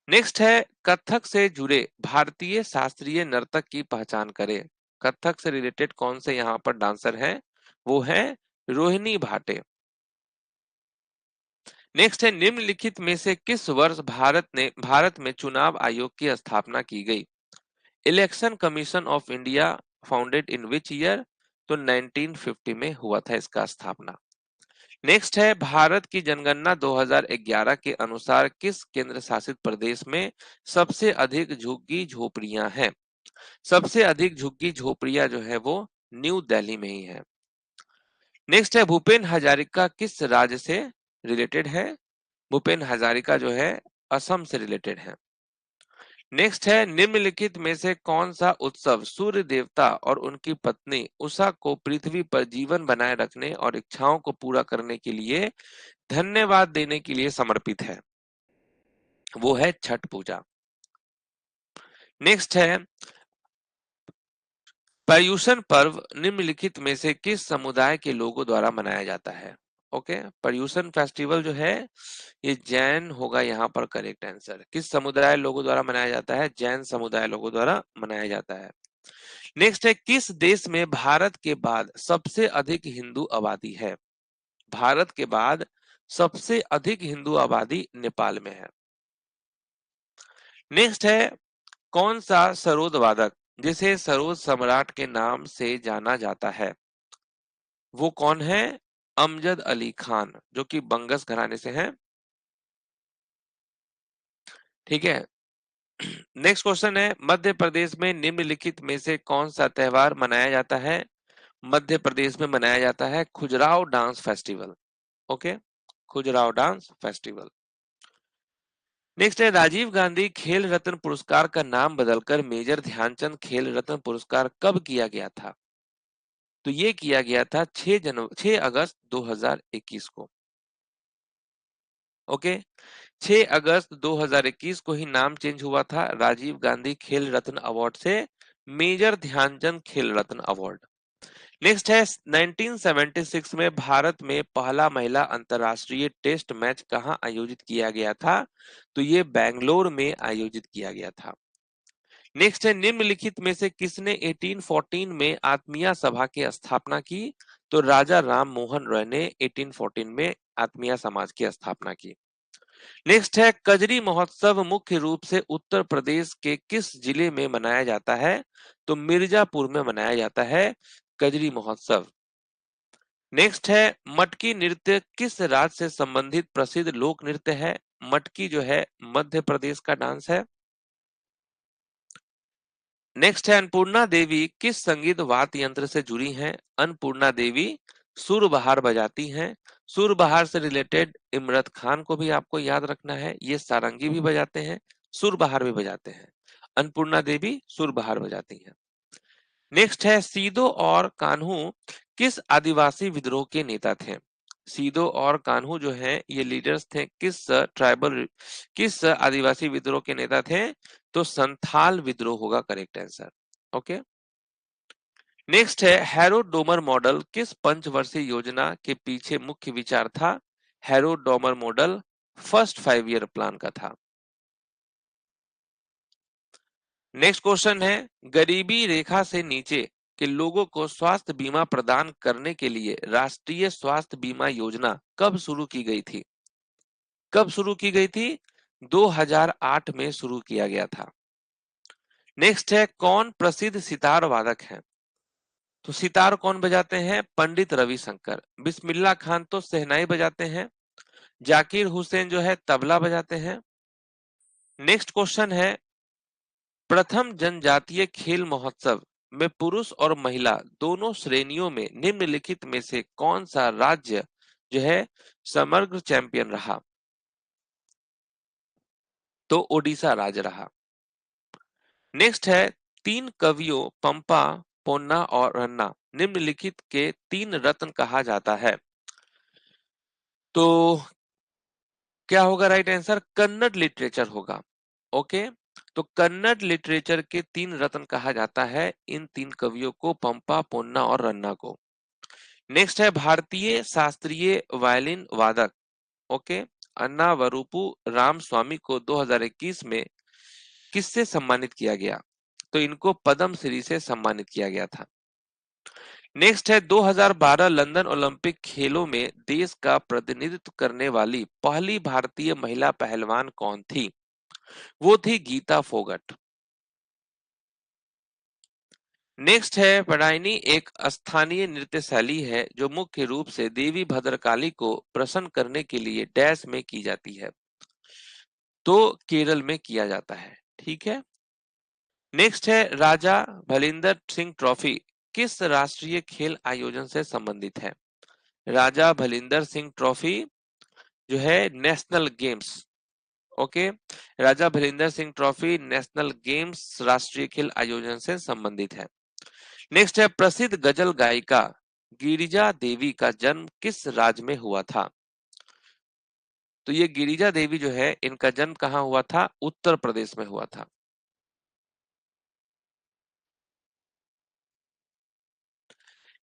नेक्स्ट है कथक से जुड़े भारतीय शास्त्रीय नर्तक की पहचान करें। कथक से रिलेटेड कौन से यहाँ पर डांसर हैं? वो है रोहिणी भाटे। नेक्स्ट है निम्नलिखित में से किस वर्ष भारत में चुनाव आयोग की स्थापना की गई? Election commission of India founded in which year? तो 1950 में हुआ था इसका स्थापना। नेक्स्ट है भारत की जनगणना 2011 के अनुसार किस केंद्र शासित प्रदेश में सबसे अधिक झुग्गी झोपड़ियां हैं? सबसे अधिक झुग्गी झोपड़ियां जो है वो न्यू दिल्ली में ही है। नेक्स्ट है भूपेन हजारिका किस राज्य से रिलेटेड है? भूपेन हजारिका जो है असम से रिलेटेड है। नेक्स्ट है निम्नलिखित में से कौन सा उत्सव सूर्य देवता और उनकी पत्नी उषा को पृथ्वी पर जीवन बनाए रखने और इच्छाओं को पूरा करने के लिए धन्यवाद देने के लिए समर्पित है? वो है छठ पूजा। नेक्स्ट है पर्यूषण पर्व निम्नलिखित में से किस समुदाय के लोगों द्वारा मनाया जाता है? ओके, पर्यूषण फेस्टिवल जो है ये जैन होगा यहाँ पर करेक्ट आंसर। किस समुदाय लोगों द्वारा मनाया जाता है? जैन समुदाय लोगों द्वारा मनाया जाता है। नेक्स्ट है किस देश में भारत के बाद सबसे अधिक हिंदू आबादी है? भारत के बाद सबसे अधिक हिंदू आबादी नेपाल में है। नेक्स्ट है कौन सा सरोद वादक जिसे सरोद सम्राट के नाम से जाना जाता है? वो कौन है? अमजद अली खान जो कि बंगस घराने से हैं। ठीक है, नेक्स्ट क्वेश्चन है मध्य प्रदेश में निम्नलिखित में से कौन सा त्योहार मनाया जाता है? मध्य प्रदेश में मनाया जाता है Khajuraho dance festival. Okay, Khajuraho dance festival. Next है राजीव गांधी खेल रत्न पुरस्कार का नाम बदलकर मेजर ध्यानचंद खेल रत्न पुरस्कार कब किया गया था? तो ये किया गया था 6 अगस्त 2021 को। ओके, 6 अगस्त 2021 को ही नाम चेंज हुआ था राजीव गांधी खेल रत्न अवार्ड से मेजर ध्यानचंद खेल रत्न अवार्ड। नेक्स्ट है 1976 में भारत में पहला महिला अंतरराष्ट्रीय टेस्ट मैच कहां आयोजित किया गया था? तो ये बेंगलोर में आयोजित किया गया था। नेक्स्ट है निम्नलिखित में से किसने 1814 में आत्मीय सभा की स्थापना की? तो राजा राम मोहन रॉय ने 1814 में आत्मीय समाज की स्थापना की। नेक्स्ट है कजरी महोत्सव मुख्य रूप से उत्तर प्रदेश के किस जिले में मनाया जाता है? तो मिर्जापुर में मनाया जाता है कजरी महोत्सव। नेक्स्ट है मटकी नृत्य किस राज्य से संबंधित प्रसिद्ध लोक नृत्य है? मटकी जो है मध्य प्रदेश का डांस है। नेक्स्ट है अन्नपूर्णा देवी किस संगीत वाद्य यंत्र से जुड़ी हैं? अन्नपूर्णा देवी सुर बहार बजाती हैं। सुर बहार से रिलेटेड इमरत खान को भी आपको याद रखना है, ये सारंगी भी बजाते हैं, सुर बहार भी बजाते हैं। अन्नपूर्णा देवी सुर बहार बजाती हैं। नेक्स्ट है सीदो और कान्हू किस आदिवासी विद्रोह के नेता थे? सीदो और कान्हू जो हैं ये लीडर्स थे किस आदिवासी विद्रोह के नेता थे? तो संथाल विद्रोह होगा करेक्ट आंसर। ओके, नेक्स्ट है हैरो डोमर मॉडल किस पंचवर्षीय योजना के पीछे मुख्य विचार था? Harrow Domar model first 5 year plan का था। नेक्स्ट क्वेश्चन है गरीबी रेखा से नीचे के लोगों को स्वास्थ्य बीमा प्रदान करने के लिए राष्ट्रीय स्वास्थ्य बीमा योजना कब शुरू की गई थी? कब शुरू की गई थी? 2008 में शुरू किया गया था। नेक्स्ट है कौन प्रसिद्ध सितार वादक है? तो सितार कौन बजाते हैं? पंडित रविशंकर। बिस्मिल्लाह खान तो शहनाई बजाते हैं। जाकिर हुसैन जो है तबला बजाते हैं। नेक्स्ट क्वेश्चन है प्रथम जनजातीय खेल महोत्सव में पुरुष और महिला दोनों श्रेणियों में निम्नलिखित में से कौन सा राज्य जो है समग्र चैंपियन रहा? तो ओडिशा राज्य रहा। नेक्स्ट है तीन कवियों पंपा, पोन्ना और रन्ना निम्नलिखित के तीन रत्न कहा जाता है। तो क्या होगा राइट आंसर? कन्नड़ लिटरेचर होगा। ओके, तो कन्नड़ लिटरेचर के तीन रत्न कहा जाता है इन तीन कवियों को, पंपा, पोन्ना और रन्ना को। नेक्स्ट है भारतीय शास्त्रीय वायलिन वादक ओके अन्ना वरुपु रामस्वामी को 2021 में किससे सम्मानित किया गया? तो इनको पद्म श्री से सम्मानित किया गया था। नेक्स्ट है 2012 लंदन ओलंपिक खेलों में देश का प्रतिनिधित्व करने वाली पहली भारतीय महिला पहलवान कौन थी? वो थी गीता फोगट। नेक्स्ट है पडायनी एक स्थानीय नृत्य शैली है जो मुख्य रूप से देवी भद्रकाली को प्रसन्न करने के लिए डैश में की जाती है। तो केरल में किया जाता है। ठीक है, नेक्स्ट है राजा भलिंदर सिंह ट्रॉफी किस राष्ट्रीय खेल आयोजन से संबंधित है? राजा भलिंदर सिंह ट्रॉफी जो है नेशनल गेम्स। ओके, राजा Bhalinder Singh trophy national games राष्ट्रीय खेल आयोजन से संबंधित है। नेक्स्ट है प्रसिद्ध गजल गायिका गिरिजा देवी का जन्म किस राज्य में हुआ था? तो ये गिरिजा देवी जो है इनका जन्म कहाँ हुआ था? उत्तर प्रदेश में हुआ था।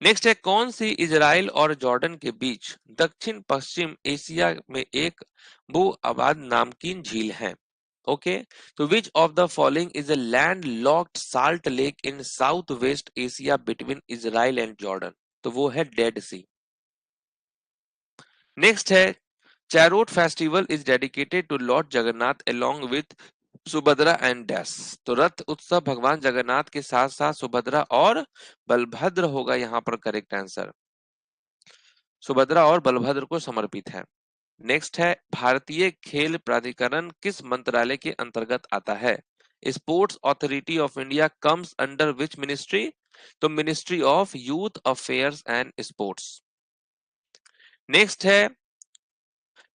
नेक्स्ट है कौन सी इजराइल और जॉर्डन के बीच दक्षिण पश्चिम एशिया में एक भू आबाद नामकीन झील है? ओके, तो which of the following is a land locked salt lake in south west Asia between Israel and Jordan? तो वो है डेड सी। नेक्स्ट है chariot festival is dedicated to lord Jagannath along with Subhadra and dash. तो रथ उत्सव भगवान जगन्नाथ के साथ साथ सुभद्रा और बलभद्र होगा यहाँ पर करेक्ट आंसर। सुभद्रा और बलभद्र को समर्पित है। नेक्स्ट है भारतीय खेल प्राधिकरण किस मंत्रालय के अंतर्गत आता है? Sports Authority of India comes under which ministry? तो Ministry of Youth Affairs and Sports. Next है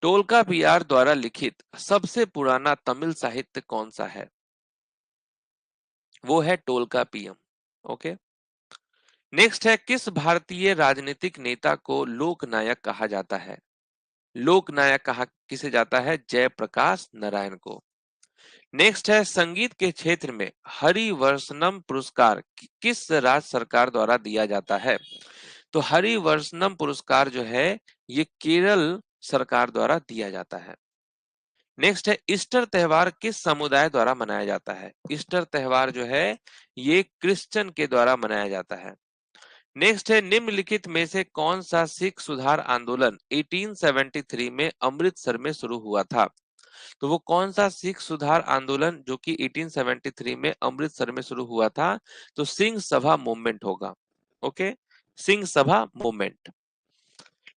टोल्कापियार द्वारा लिखित सबसे पुराना तमिल साहित्य कौन सा है? वो है टोल्कापियम। ओके। नेक्स्ट है किस भारतीय राजनीतिक नेता को लोकनायक कहा जाता है? लोकनायक कहा किसे जाता है? जयप्रकाश नारायण को। नेक्स्ट है संगीत के क्षेत्र में हरिवर्षनम पुरस्कार किस राज्य सरकार द्वारा दिया जाता है? तो हरिवर्षनम पुरस्कार जो है ये केरल सरकार द्वारा दिया जाता है। नेक्स्ट है ईस्टर त्योहार किस समुदाय द्वारा मनाया जाता है? ईस्टर त्योहार जो है ये क्रिश्चियन के द्वारा मनाया जाता है। नेक्स्ट है निम्नलिखित में से कौन सा सिख सुधार आंदोलन 1873 में अमृतसर में शुरू हुआ था? तो वो कौन सा सिख सुधार आंदोलन जो कि 1873 में अमृतसर में शुरू हुआ था? तो सिंह सभा मूवमेंट होगा। Okay, Singh Sabha movement.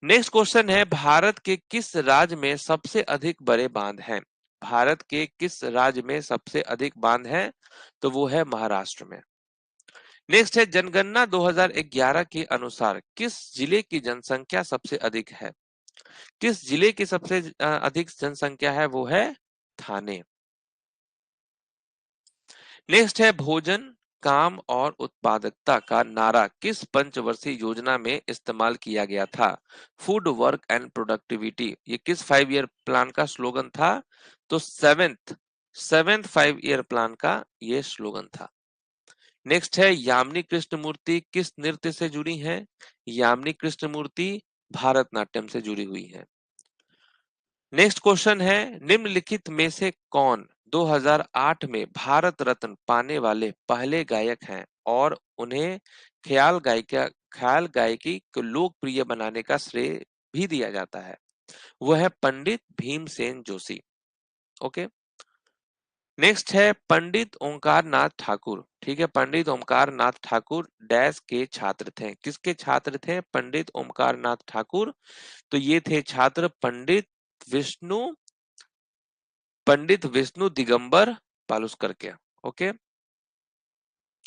Next question है भारत के किस राज्य में सबसे अधिक बड़े बांध हैं? भारत के किस राज्य में सबसे अधिक बांध हैं? तो वो है महाराष्ट्र में। नेक्स्ट है जनगणना 2011 के अनुसार किस जिले की जनसंख्या सबसे अधिक है? किस जिले की सबसे अधिक जनसंख्या है? वो है थाने। नेक्स्ट है भोजन काम और उत्पादकता का नारा किस पंचवर्षीय योजना में इस्तेमाल किया गया था? फूड वर्क एंड प्रोडक्टिविटी ये किस 5 ईयर प्लान का स्लोगन था? तो सेवेंथ 5 ईयर प्लान का ये स्लोगन था। नेक्स्ट है यामिनी कृष्णमूर्ति किस नृत्य से जुड़ी हैं? यामिनी कृष्णमूर्ति भारतनाट्यम से जुड़ी हुई हैं। नेक्स्ट क्वेश्चन है निम्नलिखित में से कौन 2008 में भारत रत्न पाने वाले पहले गायक हैं और उन्हें ख्याल गायकी को लोकप्रिय बनाने का श्रेय भी दिया जाता है? वह है पंडित भीमसेन जोशी। ओके। नेक्स्ट है पंडित ओंकार नाथ ठाकुर। ठीक है, पंडित ओंकार नाथ ठाकुर डैश के छात्र थे? किसके छात्र थे पंडित ओंकार नाथ ठाकुर? तो ये थे छात्र पंडित विष्णु दिगंबर पालुस्कर के। ओके,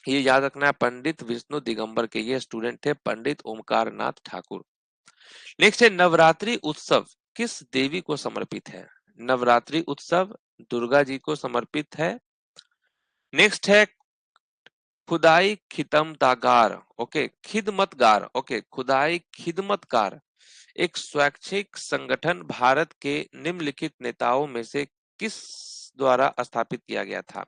ये याद रखना है, पंडित विष्णु दिगंबर के ये स्टूडेंट थे पंडित ओमकार नाथ ठाकुर। नेक्स्ट है नवरात्रि उत्सव किस देवी को समर्पित है? नवरात्रि उत्सव दुर्गा जी को समर्पित है। नेक्स्ट है खुदाई खिदमतगार। ओके, खिदमतगार। ओके, खुदाई खिदमतगार एक स्वैच्छिक संगठन भारत के निम्नलिखित नेताओं में से किस द्वारा स्थापित किया गया था?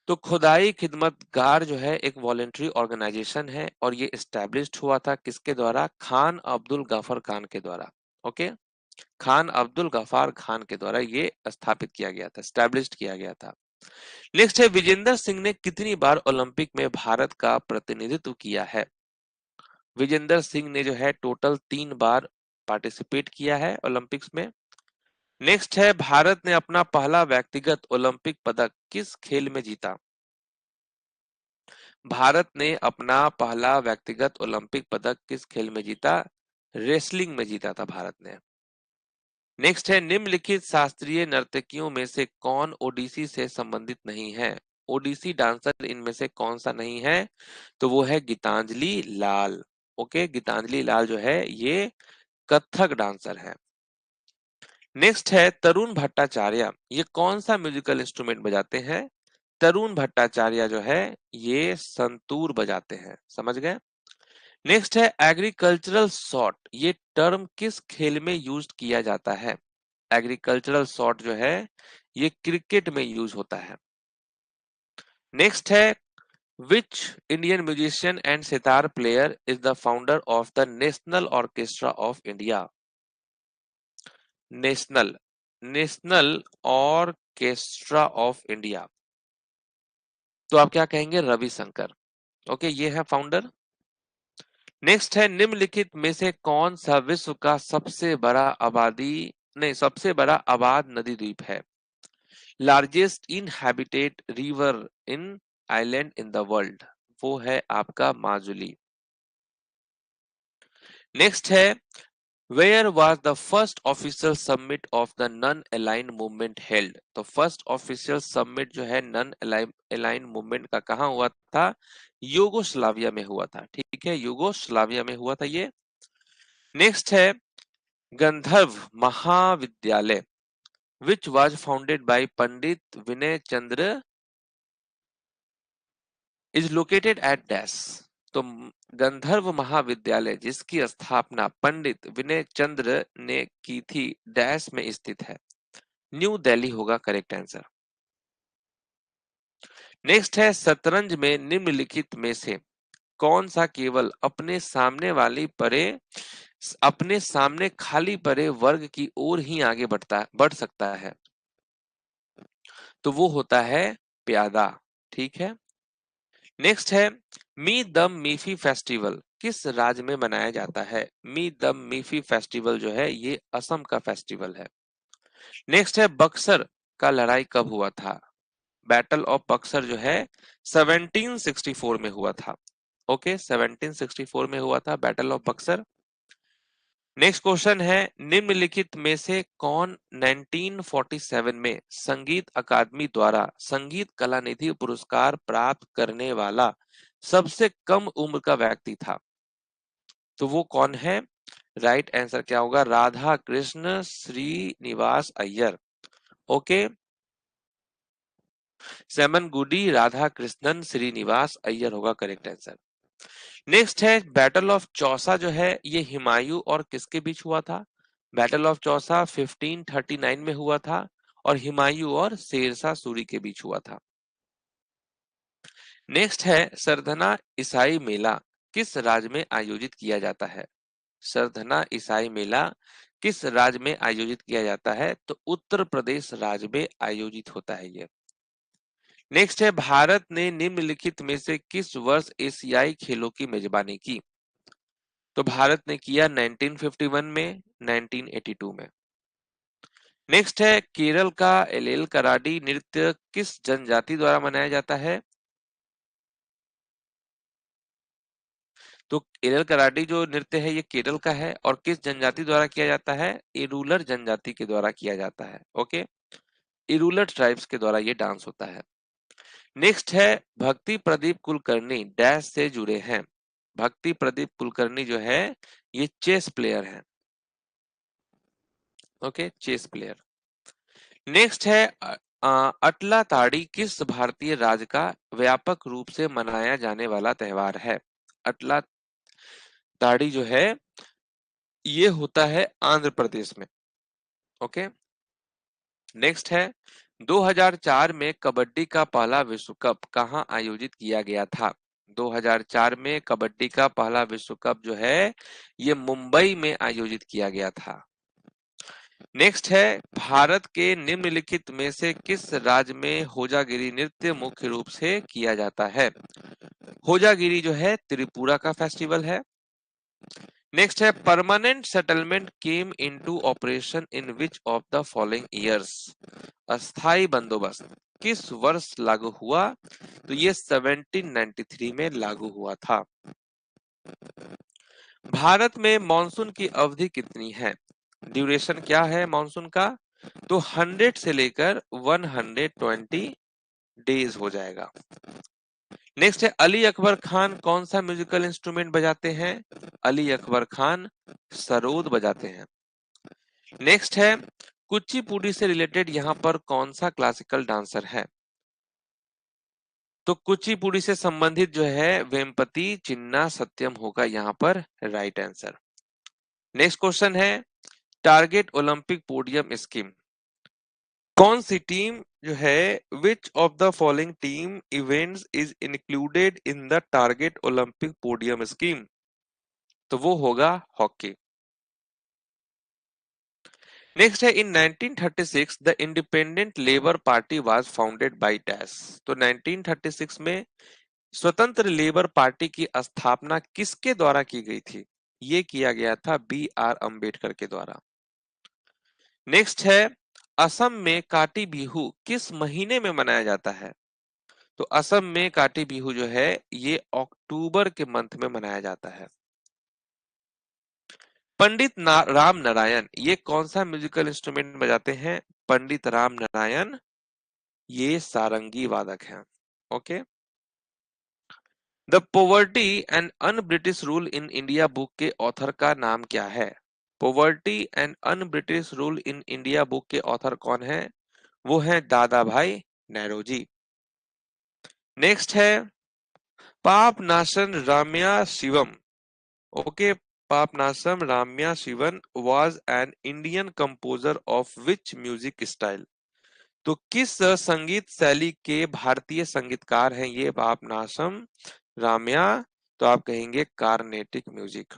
तो खुदाई खिदमतगार जो है एक वॉलेंट्री ऑर्गेनाइजेशन है और ये एस्टेब्लिश्ड हुआ था किसके द्वारा? खान अब्दुल गफर खान के द्वारा। ओके, खान अब्दुल गफार खान के द्वारा ये स्थापित किया गया था, एस्टेब्लिश्ड किया गया था। नेक्स्ट है विजेंदर सिंह ने कितनी बार ओलंपिक में भारत का प्रतिनिधित्व किया है? विजेंदर सिंह ने जो है टोटल 3 बार पार्टिसिपेट किया है ओलंपिक्स में। नेक्स्ट है भारत ने अपना पहला व्यक्तिगत ओलंपिक पदक किस खेल में जीता? भारत ने अपना पहला व्यक्तिगत ओलंपिक पदक किस खेल में जीता? रेसलिंग में जीता था भारत ने। नेक्स्ट है निम्नलिखित शास्त्रीय नर्तकियों में से कौन ओडिसी से संबंधित नहीं है? ओडिसी डांसर इनमें से कौन सा नहीं है? तो वो है गीतांजलि लाल। ओके, गीतांजलि लाल जो है ये कथक डांसर है। नेक्स्ट है तरुण भट्टाचार्य ये कौन सा म्यूजिकल इंस्ट्रूमेंट बजाते हैं? तरुण भट्टाचार्य जो है ये संतूर बजाते हैं। समझ गए? नेक्स्ट है एग्रीकल्चरल शॉट ये टर्म किस खेल में यूज किया जाता है? एग्रीकल्चरल शॉट जो है ये क्रिकेट में यूज होता है। नेक्स्ट है which Indian musician and sitar player is the founder of the national orchestra of India? National national orchestra of India, तो आप क्या कहेंगे? रविशंकर। ओके, ये है फाउंडर। नेक्स्ट है निम्नलिखित में से कौन सा विश्व का सबसे बड़ा आबाद नदी द्वीप है? Largest inhabited river in island in the world, वो है आपका माजुली। नेक्स्ट है Where was the first official summit of the non-aligned movement held? तो फर्स्ट ऑफिशियल समिट जो है नॉन अलाइंड मूवमेंट का कहाँ हुआ था? यूगोस्लाविया में हुआ था। ठीक है, यूगोस्लाविया में हुआ था ये। नेक्स्ट है गंधर्व महाविद्यालय which was founded by Pandit Vinay Chandra is located at dash. तो गंधर्व महाविद्यालय जिसकी स्थापना पंडित विनय चंद्र ने की थी डैश में स्थित है। न्यू दिल्ली होगा करेक्ट आंसर। नेक्स्ट है शतरंज में निम्नलिखित में से कौन सा केवल अपने सामने खाली पड़े वर्ग की ओर ही आगे बढ़ सकता है? तो वो होता है प्यादा। ठीक है। नेक्स्ट है मी दम मीफी फेस्टिवल किस राज्य में मनाया जाता है? मी दम मीफी फेस्टिवल जो है ये असम का फेस्टिवल है। नेक्स्ट है बक्सर का लड़ाई कब हुआ था? बैटल ऑफ बक्सर जो है 1764 में हुआ था। ओके, 1764 में हुआ था battle of Buxar. Next question है निम्नलिखित में से कौन 1947 में संगीत अकादमी द्वारा संगीत कला निधि पुरस्कार प्राप्त करने वाला सबसे कम उम्र का व्यक्ति था? तो वो कौन है? राइट आंसर क्या होगा? राधा कृष्ण श्रीनिवास अय्यर। ओके, सेमन गुडी राधा कृष्णन श्रीनिवास अय्यर होगा करेक्ट आंसर। नेक्स्ट है बैटल ऑफ चौसा जो है ये हुमायूं और किसके बीच हुआ था? बैटल ऑफ चौसा 1539 में हुआ था और हुमायूं और शेरशाह सूरी के बीच हुआ था। नेक्स्ट है सरधना ईसाई मेला किस राज्य में आयोजित किया जाता है? सरधना ईसाई मेला किस राज्य में आयोजित किया जाता है? तो उत्तर प्रदेश राज्य में आयोजित होता है ये। नेक्स्ट है भारत ने निम्नलिखित में से किस वर्ष एशियाई खेलों की मेजबानी की? तो भारत ने किया 1951 में, 1982 में। नेक्स्ट है केरल का एलेल कराडी नृत्य किस जनजाति द्वारा मनाया जाता है? तो एलेल कराडी जो नृत्य है ये केरल का है और किस जनजाति द्वारा किया जाता है? इरूलर जनजाति के द्वारा किया जाता है। ओके, इरूलर ट्राइब्स के द्वारा ये डांस होता है। नेक्स्ट है भक्ति प्रदीप कुलकर्णी डैश से जुड़े हैं? भक्ति प्रदीप कुलकर्णी जो है ये चेस प्लेयर है। Okay, chess player. नेक्स्ट है अटला ताड़ी किस भारतीय राज्य का व्यापक रूप से मनाया जाने वाला त्योहार है? अटला ताड़ी जो है ये होता है आंध्र प्रदेश में। ओके, नेक्स्ट है 2004 में कबड्डी का पहला विश्व कप कहां आयोजित किया गया था? 2004 में कबड्डी का पहला विश्व कप जो है ये मुंबई में आयोजित किया गया था। नेक्स्ट है भारत के निम्नलिखित में से किस राज्य में होजागिरी नृत्य मुख्य रूप से किया जाता है? होजागिरी जो है त्रिपुरा का फेस्टिवल है। नेक्स्ट है permanent settlement came into operation in which of the following years? अस्थाई बंदोबस्त किस वर्ष लागू हुआ? तो ये 1793 में लागू हुआ था। भारत में मॉनसून की अवधि कितनी है? ड्यूरेशन क्या है मॉनसून का? तो 100 से लेकर 120 डेज हो जाएगा। नेक्स्ट है अली अकबर खान कौन सा म्यूजिकल इंस्ट्रूमेंट बजाते हैं? अली अकबर खान सरोद बजाते हैं। नेक्स्ट है कुचिपुड़ी से रिलेटेड यहाँ पर कौन सा क्लासिकल डांसर है? तो कुचिपुड़ी से संबंधित जो है वेम्पति चिन्ना सत्यम होगा यहाँ पर राइट आंसर। नेक्स्ट क्वेश्चन है टारगेट ओलंपिक पोडियम स्कीम कौन सी टीम जो है which of the following team events is included in the target Olympic podium scheme? तो वो होगा हॉकी। नेक्स्ट है इन 1936 the independent labour party was founded by dash. तो 1936 में स्वतंत्र लेबर पार्टी की स्थापना किसके द्वारा की गई थी? ये किया गया था बी आर अंबेडकर के द्वारा। नेक्स्ट है असम में काटी बिहू किस महीने में मनाया जाता है? तो असम में काटी बिहू जो है ये अक्टूबर के मंथ में मनाया जाता है। पंडित राम नारायण ये कौन सा म्यूजिकल इंस्ट्रूमेंट बजाते हैं? पंडित राम नारायण ये सारंगी वादक हैं। Okay. The poverty and un British rule in India book के ऑथर का नाम क्या है? Poverty and un British rule in India book के ऑथर कौन है? वो है दादा भाई नेहरूजी। नेक्स्ट है Papanasam Ramya Shivam. Okay. Papanasam Ramya Sivan was an Indian composer of which music style? तो किस संगीत शैली के भारतीय संगीतकार हैं ये पापनासम राम्या? तो आप कहेंगे कार्नेटिक म्यूजिक।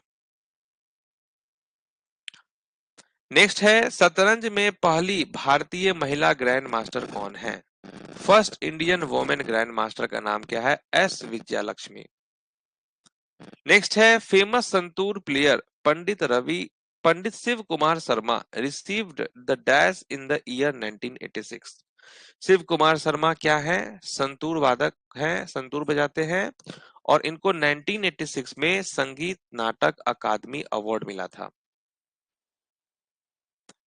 नेक्स्ट है शतरंज में पहली भारतीय महिला ग्रैंड मास्टर कौन है? First Indian women grand master का नाम क्या है? एस विजयालक्ष्मी। नेक्स्ट है famous santoor player Pandit Shiv Kumar Sharma received the dash in the year 1986। Shiv Kumar Sharma क्या है? संतूर वादक हैं, संतूर बजाते हैं और इनको 1986 में संगीत नाटक अकादमी अवार्ड मिला था।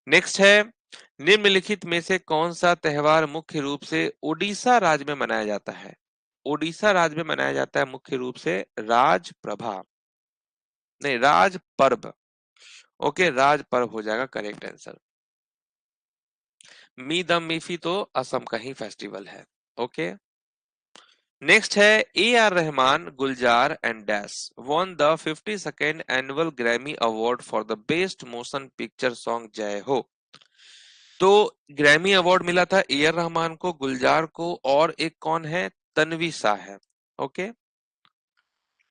नेक्स्ट है निम्नलिखित में से कौन सा त्योहार मुख्य रूप से ओडिशा राज्य में मनाया जाता है? ओडिशा राज्य में मनाया जाता है मुख्य रूप से राज प्रभा, नहीं राज पर्व। ओके, राज पर्व हो जाएगा करेक्ट आंसर। मी दम मीफी तो असम का ही फेस्टिवल है। ओके। नेक्स्ट है A R Rahman Gulzar and dash won the 52nd annual Grammy award for the best motion picture song जय हो। तो ग्रैमी अवार्ड मिला था ए आर रहमान को, गुलजार को और एक कौन है? तन्वी शाह है। ओके।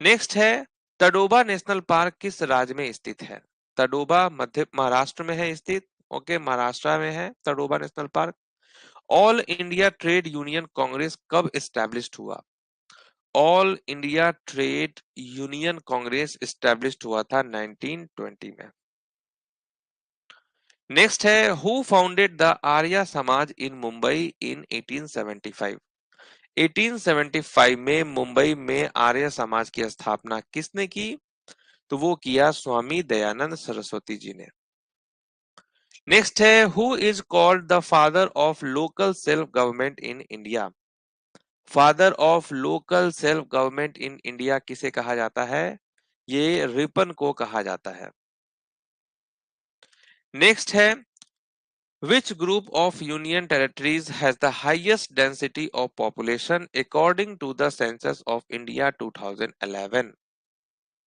नेक्स्ट है तडोबा नेशनल पार्क किस राज्य में स्थित है? तडोबा मध्य महाराष्ट्र में है स्थित। ओके, महाराष्ट्र में है Tadoba national park. All India trade union Congress कब एस्टैब्लिश्ड हुआ? All India trade union Congress established हुआ था 1920 में। नेक्स्ट है who founded the Arya Samaj इन मुंबई इन 1875? 1875 में मुंबई में आर्य समाज की स्थापना किसने की? तो वो किया स्वामी दयानंद सरस्वती जी ने। नेक्स्ट है who is called the father of local self government in India? Father of local self government in India किसे कहा जाता है? ये रिपन को कहा जाता है। नेक्स्ट है which group of union territories has the highest density of population according to the census of India 2011?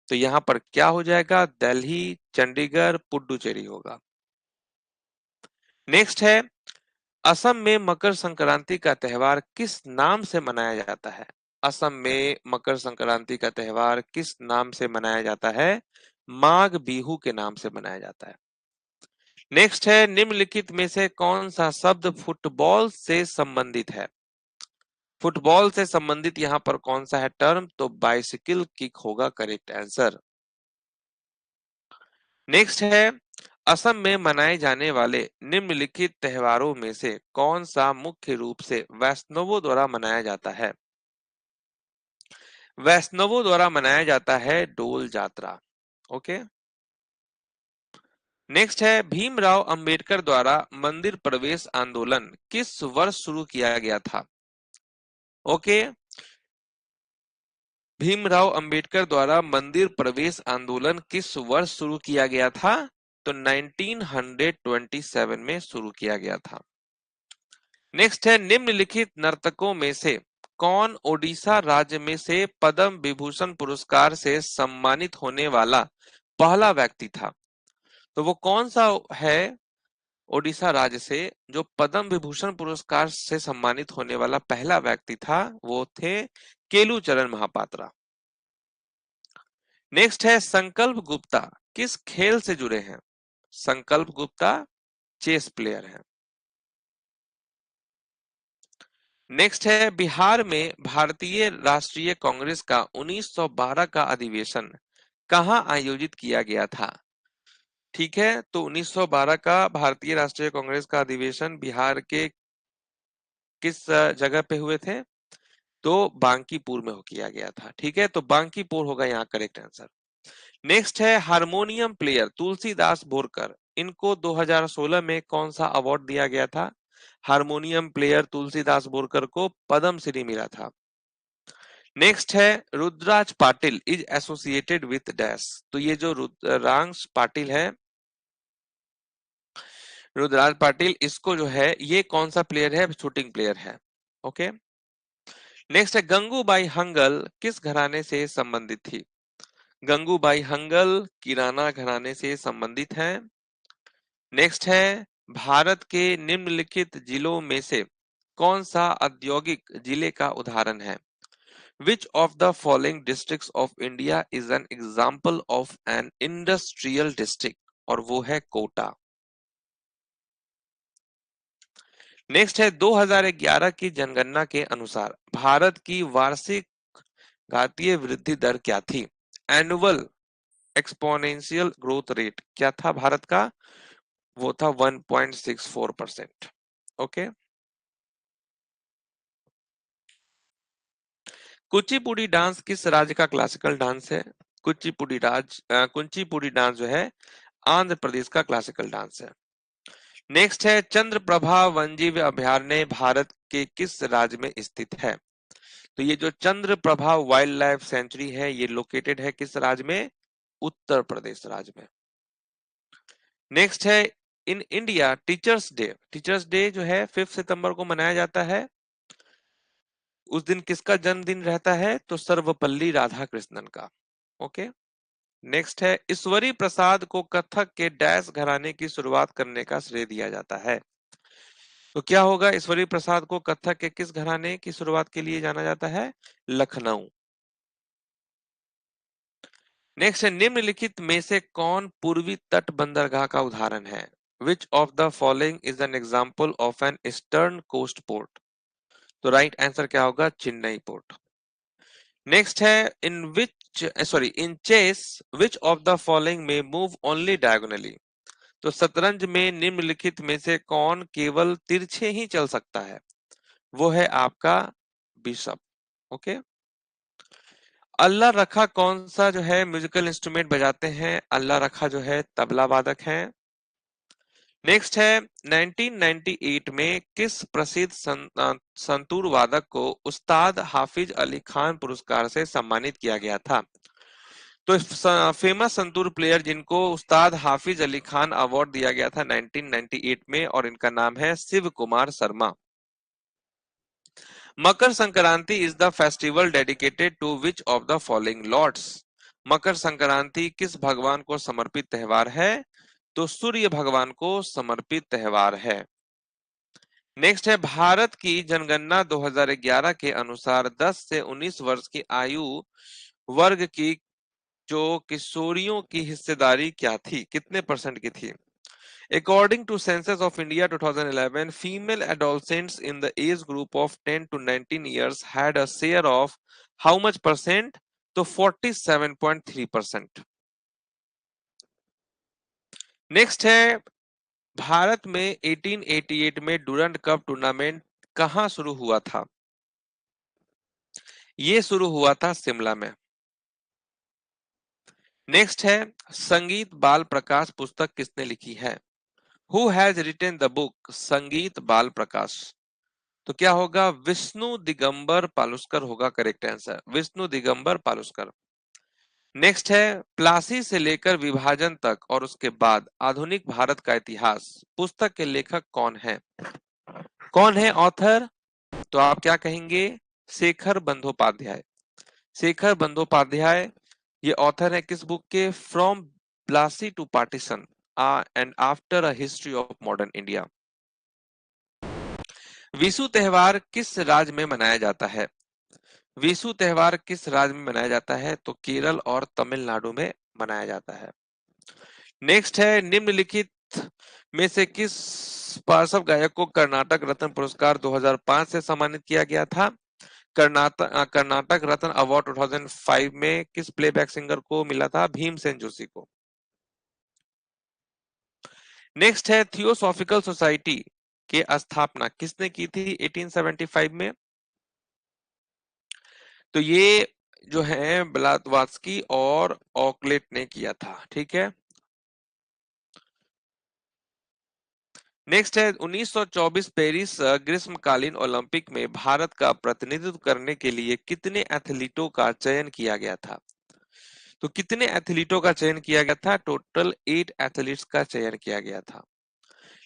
तो यहां पर क्या हो जाएगा? दिल्ली, चंडीगढ़, पुडुचेरी होगा। नेक्स्ट है असम में मकर संक्रांति का त्योहार किस नाम से मनाया जाता है? असम में मकर संक्रांति का त्योहार किस नाम से मनाया जाता है? माघ बिहू के नाम से मनाया जाता है। नेक्स्ट है निम्नलिखित में से कौन सा शब्द फुटबॉल से संबंधित है? फुटबॉल से संबंधित यहां पर कौन सा है टर्म? तो बाइसिकल किक होगा करेक्ट आंसर। नेक्स्ट है असम में मनाए जाने वाले निम्नलिखित त्योहारों में से कौन सा मुख्य रूप से वैष्णवों द्वारा मनाया जाता है? वैष्णवों द्वारा मनाया जाता है डोल जात्रा। ओके। नेक्स्ट है भीमराव अंबेडकर द्वारा मंदिर प्रवेश आंदोलन किस वर्ष शुरू किया गया था? ओके। भीमराव अंबेडकर द्वारा मंदिर प्रवेश आंदोलन किस वर्ष शुरू किया गया था? तो 1927 में शुरू किया गया था। नेक्स्ट है निम्नलिखित नर्तकों में से कौन ओडिशा राज्य में से पद्म विभूषण पुरस्कार से सम्मानित होने वाला पहला व्यक्ति था? तो वो कौन सा है ओडिशा राज्य से जो पद्म विभूषण पुरस्कार से सम्मानित होने वाला पहला व्यक्ति था? वो थे केलुचरण महापात्रा। नेक्स्ट है संकल्प गुप्ता किस खेल से जुड़े हैं? संकल्प गुप्ता चेस प्लेयर हैं। नेक्स्ट है बिहार में भारतीय राष्ट्रीय कांग्रेस का 1912 का अधिवेशन कहां आयोजित किया गया था? ठीक है, तो 1912 का भारतीय राष्ट्रीय कांग्रेस का अधिवेशन बिहार के किस जगह पे हुए थे? तो बांकीपुर में किया गया था। ठीक है, तो बांकीपुर होगा यहाँ करेक्ट आंसर। नेक्स्ट है हारमोनियम प्लेयर तुलसीदास बोरकर, इनको 2016 में कौन सा अवार्ड दिया गया था? हारमोनियम प्लेयर तुलसीदास बोरकर को पद्म श्री मिला था। नेक्स्ट है Rudras Patil is associated with dash, तो ये जो रुद्रांश पाटिल है, रुद्राज पाटिल, इसको जो है ये कौन सा प्लेयर है? शूटिंग प्लेयर है। ओके। नेक्स्ट है गंगूबाई हंगल किस घराने से संबंधित थी? गंगूबाई हंगल किराना घराने से संबंधित हैं। नेक्स्ट है भारत के निम्नलिखित जिलों में से कौन सा औद्योगिक जिले का उदाहरण है? Which of the following districts of India is an example of an industrial district? और वो है कोटा। नेक्स्ट है 2011 की जनगणना के अनुसार भारत की वार्षिक घातीय वृद्धि दर क्या थी? एनुअल एक्सपोनेंशियल ग्रोथ रेट क्या था भारत का? वो था 1.64%। ओके। कुचिपुड़ी डांस किस राज्य का क्लासिकल डांस है? कुचिपुड़ी डांस जो है आंध्र प्रदेश का क्लासिकल डांस है। नेक्स्ट है चंद्रप्रभा वन्यजीव अभयारण्य भारत के किस राज्य में स्थित है? तो ये जो चंद्रप्रभा वाइल्ड लाइफ सेंचुरी है ये लोकेटेड है किस राज्य में? उत्तर प्रदेश राज्य में। नेक्स्ट है इन इंडिया टीचर्स डे जो है 5 सितंबर को मनाया जाता है। उस दिन किसका जन्मदिन रहता है? तो सर्वपल्ली राधाकृष्णन का। ओके। नेक्स्ट है ईश्वरी प्रसाद को कथक के डैश घराने की शुरुआत करने का श्रेय दिया जाता है। तो क्या होगा? ईश्वरी प्रसाद को कथक के किस घराने की शुरुआत के लिए जाना जाता है? लखनऊ। नेक्स्ट है निम्नलिखित में से कौन पूर्वी तट बंदरगाह का उदाहरण है? Which of the following is an example of an eastern coast port? तो राइट आंसर क्या होगा? चेन्नई पोर्ट। नेक्स्ट है in chess which of the following में मूव ओनली डायगोनली? तो शतरंज में निम्नलिखित में से कौन केवल तिरछे ही चल सकता है? वो है आपका बिशप। ओके। अल्लाह रखा कौन सा जो है म्यूजिकल इंस्ट्रूमेंट बजाते हैं? अल्लाह रखा जो है तबला वादक हैं। नेक्स्ट है 1998 में किस प्रसिद्ध संतूर वादक को उस्ताद हाफिज अली खान पुरस्कार से सम्मानित किया गया था? तो फेमस संतूर प्लेयर जिनको उस्ताद हाफिज अली खान अवार्ड दिया गया था 1998 में, और इनका नाम है Shiv Kumar Sharma. Makar Sankranti is the festival dedicated to which of the following lords? Makar Sankranti किस भगवान को समर्पित त्योहार है? तो सूर्य भगवान को समर्पित त्योहार है। नेक्स्ट है भारत की जनगणना 2011 के अनुसार 10 से 19 वर्ष की आयु वर्ग की जो किशोरियों की हिस्सेदारी क्या थी? कितने परसेंट की थी? According to Census of India 2011, female adolescents in the age group of 10 to 19 years had a share of how much percent? तो 47.3%। नेक्स्ट है भारत में 1888 में डूरंड कप टूर्नामेंट कहां शुरू हुआ था? ये शुरू हुआ था शिमला में। नेक्स्ट है संगीत बाल प्रकाश पुस्तक किसने लिखी है? Who has written the book Sangeet Bal प्रकाश? तो क्या होगा? विष्णु दिगंबर पालुस्कर होगा correct answer, Vishnu Digambar Paluskar. Next है प्लासी से लेकर विभाजन तक और उसके बाद आधुनिक भारत का इतिहास पुस्तक के लेखक कौन है? कौन है ऑथर? तो आप क्या कहेंगे? शेखर बंदोपाध्याय। शेखर बंदोपाध्याय ये ऑथर है किस बुक के? From Plassey to partition and after a history of modern India. Vishu त्योहार किस राज्य में मनाया जाता है? विशु त्योहार किस राज्य में मनाया जाता है? तो केरल और तमिलनाडु में मनाया जाता है। नेक्स्ट है निम्नलिखित में से किस पार्श्व गायक को कर्नाटक रत्न पुरस्कार 2005 से सम्मानित किया गया था? कर्नाटक रत्न अवार्ड 2005 में किस प्लेबैक सिंगर को मिला था? भीमसेन जोशी को। नेक्स्ट है थियोसॉफिकल सोसाइटी की स्थापना किसने की थी 1875 में? तो ये जो है ब्लातवात्स्की और ऑकलेट ने किया था। ठीक है, नेक्स्ट है 1924 पेरिस ग्रीष्मकालीन ओलंपिक में भारत का प्रतिनिधित्व करने के लिए कितने एथलीटों का चयन किया गया था? तो कितने एथलीटों का चयन किया गया था? टोटल 8 एथलीट्स का चयन किया गया था।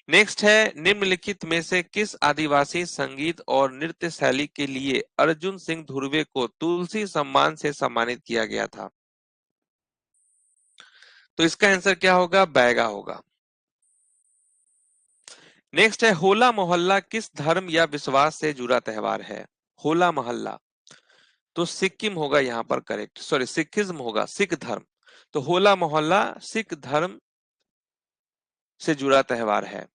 नेक्स्ट है निम्नलिखित में से किस आदिवासी संगीत और नृत्य शैली के लिए अर्जुन सिंह धुर्वे को तुलसी सम्मान से सम्मानित किया गया था? तो इसका आंसर क्या होगा? बैगा होगा। नेक्स्ट है होला मोहल्ला किस धर्म या विश्वास से जुड़ा त्योहार है? होला मोहल्ला, तो सिक्किम होगा यहाँ पर करेक्ट, सॉरी सिखिज्म होगा, सिख धर्म। तो होला मोहल्ला सिख धर्म से जुड़ा त्योहार है।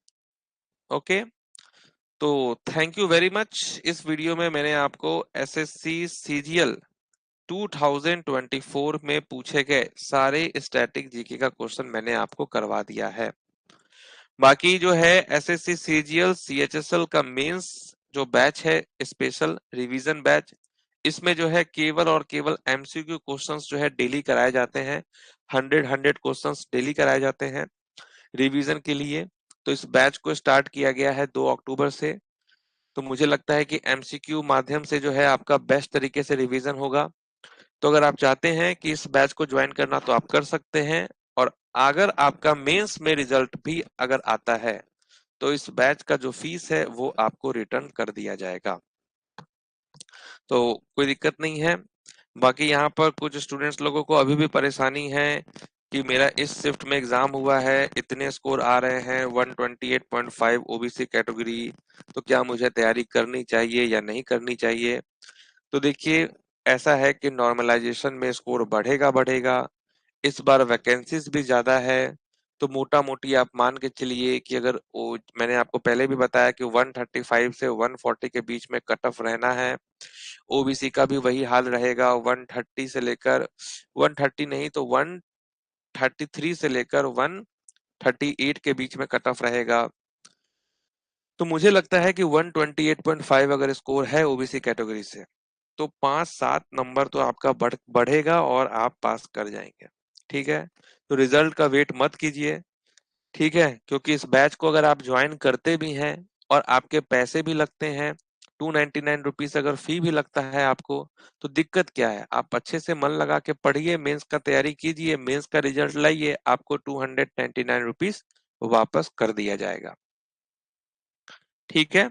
ओके, तो थैंक यू वेरी मच। इस वीडियो में मैंने आपको एसएससी सीजीएल 2024 में पूछे गए सारे स्टैटिक जीके का क्वेश्चन मैंने आपको करवा दिया है। बाकी जो है एसएससी सीजीएल सीएचएसएल का मेंस जो बैच है, स्पेशल रिवीजन बैच, इसमें जो है केवल और केवल एमसीक्यू क्वेश्चंस जो है डेली कराए जाते हैं। 100 क्वेश्चंस डेली कराए जाते हैं रिवीजन के लिए। तो इस बैच को स्टार्ट किया गया है 2 अक्टूबर से। तो मुझे लगता है कि एमसीक्यू माध्यम से जो है आपका बेस्ट तरीके से रिवीजन होगा। तो अगर आप चाहते हैं कि इस बैच को ज्वाइन करना तो आप कर सकते हैं। और अगर आपका मेंस में रिजल्ट भी अगर आता है तो इस बैच का जो फीस है वो आपको रिटर्न कर दिया जाएगा। तो कोई दिक्कत नहीं है। बाकी यहाँ पर कुछ स्टूडेंट्स लोगों को अभी भी परेशानी है कि मेरा इस शिफ्ट में एग्जाम हुआ है, इतने स्कोर आ रहे हैं 128.5 ओबीसी कैटेगरी, तो क्या मुझे तैयारी करनी चाहिए या नहीं करनी चाहिए? तो देखिए, ऐसा है कि नॉर्मलाइजेशन में स्कोर बढ़ेगा बढ़ेगा। इस बार वैकेंसीज भी ज्यादा है। तो मोटा मोटी आप मान के चलिए कि अगर मैंने आपको पहले भी बताया कि 135 से 140 के बीच में कट ऑफ रहना है। ओबीसी का भी वही हाल रहेगा, 130 से लेकर 130 नहीं तो 133 से लेकर 138 के बीच में कट ऑफ रहेगा। तो मुझे लगता है कि 128.5 अगर स्कोर है ओबीसी कैटेगरी से तो 5-7 नंबर तो आपका बढ़ेगा और आप पास कर जाएंगे। ठीक है, तो रिजल्ट का वेट मत कीजिए। ठीक है, क्योंकि इस बैच को अगर आप ज्वाइन करते भी हैं और आपके पैसे भी लगते हैं, 299 रुपीज अगर फी भी लगता है आपको, तो दिक्कत क्या है? आप अच्छे से मन लगा के पढ़िए, मेंस का तैयारी कीजिए, मेंस का रिजल्ट लाइए, आपको 299 रुपीज वापस कर दिया जाएगा। ठीक है,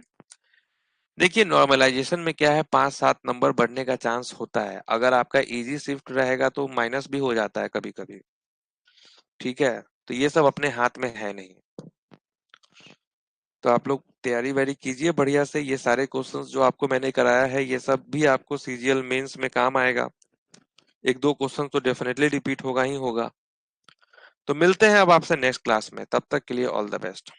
देखिए नॉर्मलाइजेशन में क्या है, 5-7 नंबर बढ़ने का चांस होता है। अगर आपका इजी शिफ्ट रहेगा तो माइनस भी हो जाता है कभी कभी। ठीक है, तो ये सब अपने हाथ में है नहीं। तो आप लोग तैयारी वैयारी कीजिए बढ़िया से। ये सारे क्वेश्चंस जो आपको मैंने कराया है ये सब भी आपको सीजीएल मेंस में काम आएगा। 1-2 क्वेश्चन तो डेफिनेटली रिपीट होगा ही होगा। तो मिलते हैं अब आपसे नेक्स्ट क्लास में, तब तक के लिए ऑल द बेस्ट।